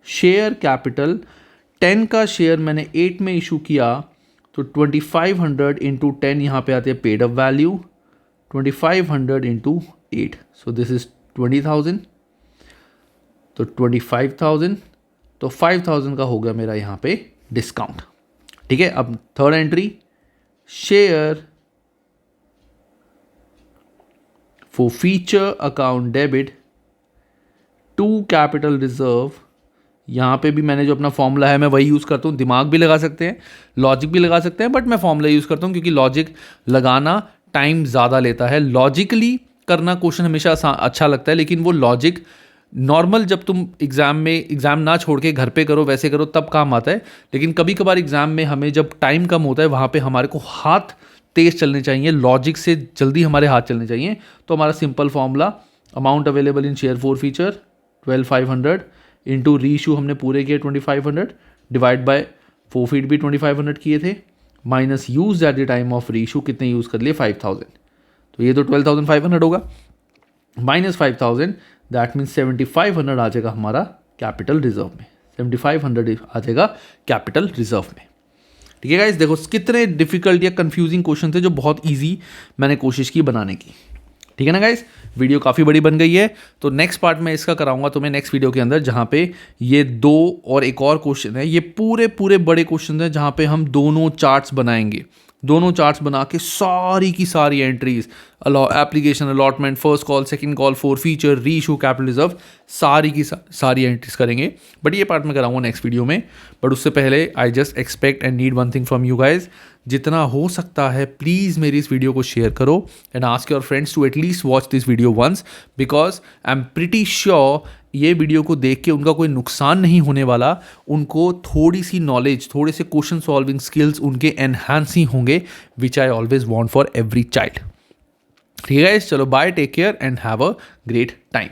share capital. 10 का शेयर मैंने 8 में इशू किया, तो 2500 इंटू 10 यहाँ पे आते हैं paid up value, 2500 into 8, so this is 20,000, तो 25,000, तो 5,000 का हो गया मेरा यहाँ पे डिस्काउंट। ठीक है, अब third entry, share forfeiture account debit to capital reserve. यहाँ पे भी मैंने जो अपना फॉर्मूला है मैं वही यूज़ करता हूँ, दिमाग भी लगा सकते हैं, लॉजिक भी लगा सकते हैं, बट मैं फॉर्मूला यूज़ करता हूँ क्योंकि लॉजिक लगाना टाइम ज़्यादा लेता है। लॉजिकली करना क्वेश्चन हमेशा अच्छा लगता है, लेकिन वो लॉजिक नॉर्मल जब तुम एग्ज़ाम ना छोड़ के घर पे करो, वैसे करो, तब काम आता है। लेकिन कभी कभार एग्ज़ाम में हमें जब टाइम कम होता है, वहाँ पे हमारे को हाथ तेज़ चलने चाहिए, लॉजिक से जल्दी हमारे हाथ चलने चाहिए। तो हमारा simple formula, amount available in share forfeiture 12,500 into री इशू हमने पूरे किए 2500, डिवाइड बाय फोरफीट भी 2500 किए थे, minus use at the time of री इशू कितने यूज़ कर लिए 5000, तो ये तो 12,500 होगा, माइनस 5000, दैट मीन्स 7,500 आ जाएगा हमारा कैपिटल रिजर्व में, 7,500 आ जाएगा कैपिटल रिजर्व में। ठीक है गाइस, देखो कितने डिफिकल्ट या कंफ्यूजिंग क्वेश्चन थे जो बहुत इजी मैंने कोशिश की बनाने की। ठीक है ना गाइस, वीडियो काफ़ी बड़ी बन गई है, तो नेक्स्ट पार्ट में इसका कराऊंगा तुम्हें नेक्स्ट वीडियो के अंदर, जहाँ पे ये 2 और एक और क्वेश्चन है, ये पूरे बड़े क्वेश्चन हैं जहाँ पे हम दोनों चार्ट्स बनाएंगे, दोनों चार्ट्स बना के सारी की सारी entries, application allotment, first call, second call, forfeiture, री इशू, कैपिटल रिजर्व, सारी की सारी एंट्रीज करेंगे। बट ये पार्ट में कराऊंगा नेक्स्ट वीडियो में। बट उससे पहले I just expect and need one thing from you guys, जितना हो सकता है प्लीज़ मेरी इस वीडियो को शेयर करो and ask your friends to at least watch this video once, because I am pretty sure ये वीडियो को देख के उनका कोई नुकसान नहीं होने वाला, उनको थोड़ी सी नॉलेज, थोड़े से क्वेश्चन सॉल्विंग स्किल्स उनके एनहांस ही होंगे, which I always want for every child. ठीक है, चलो bye, take care and have a great time.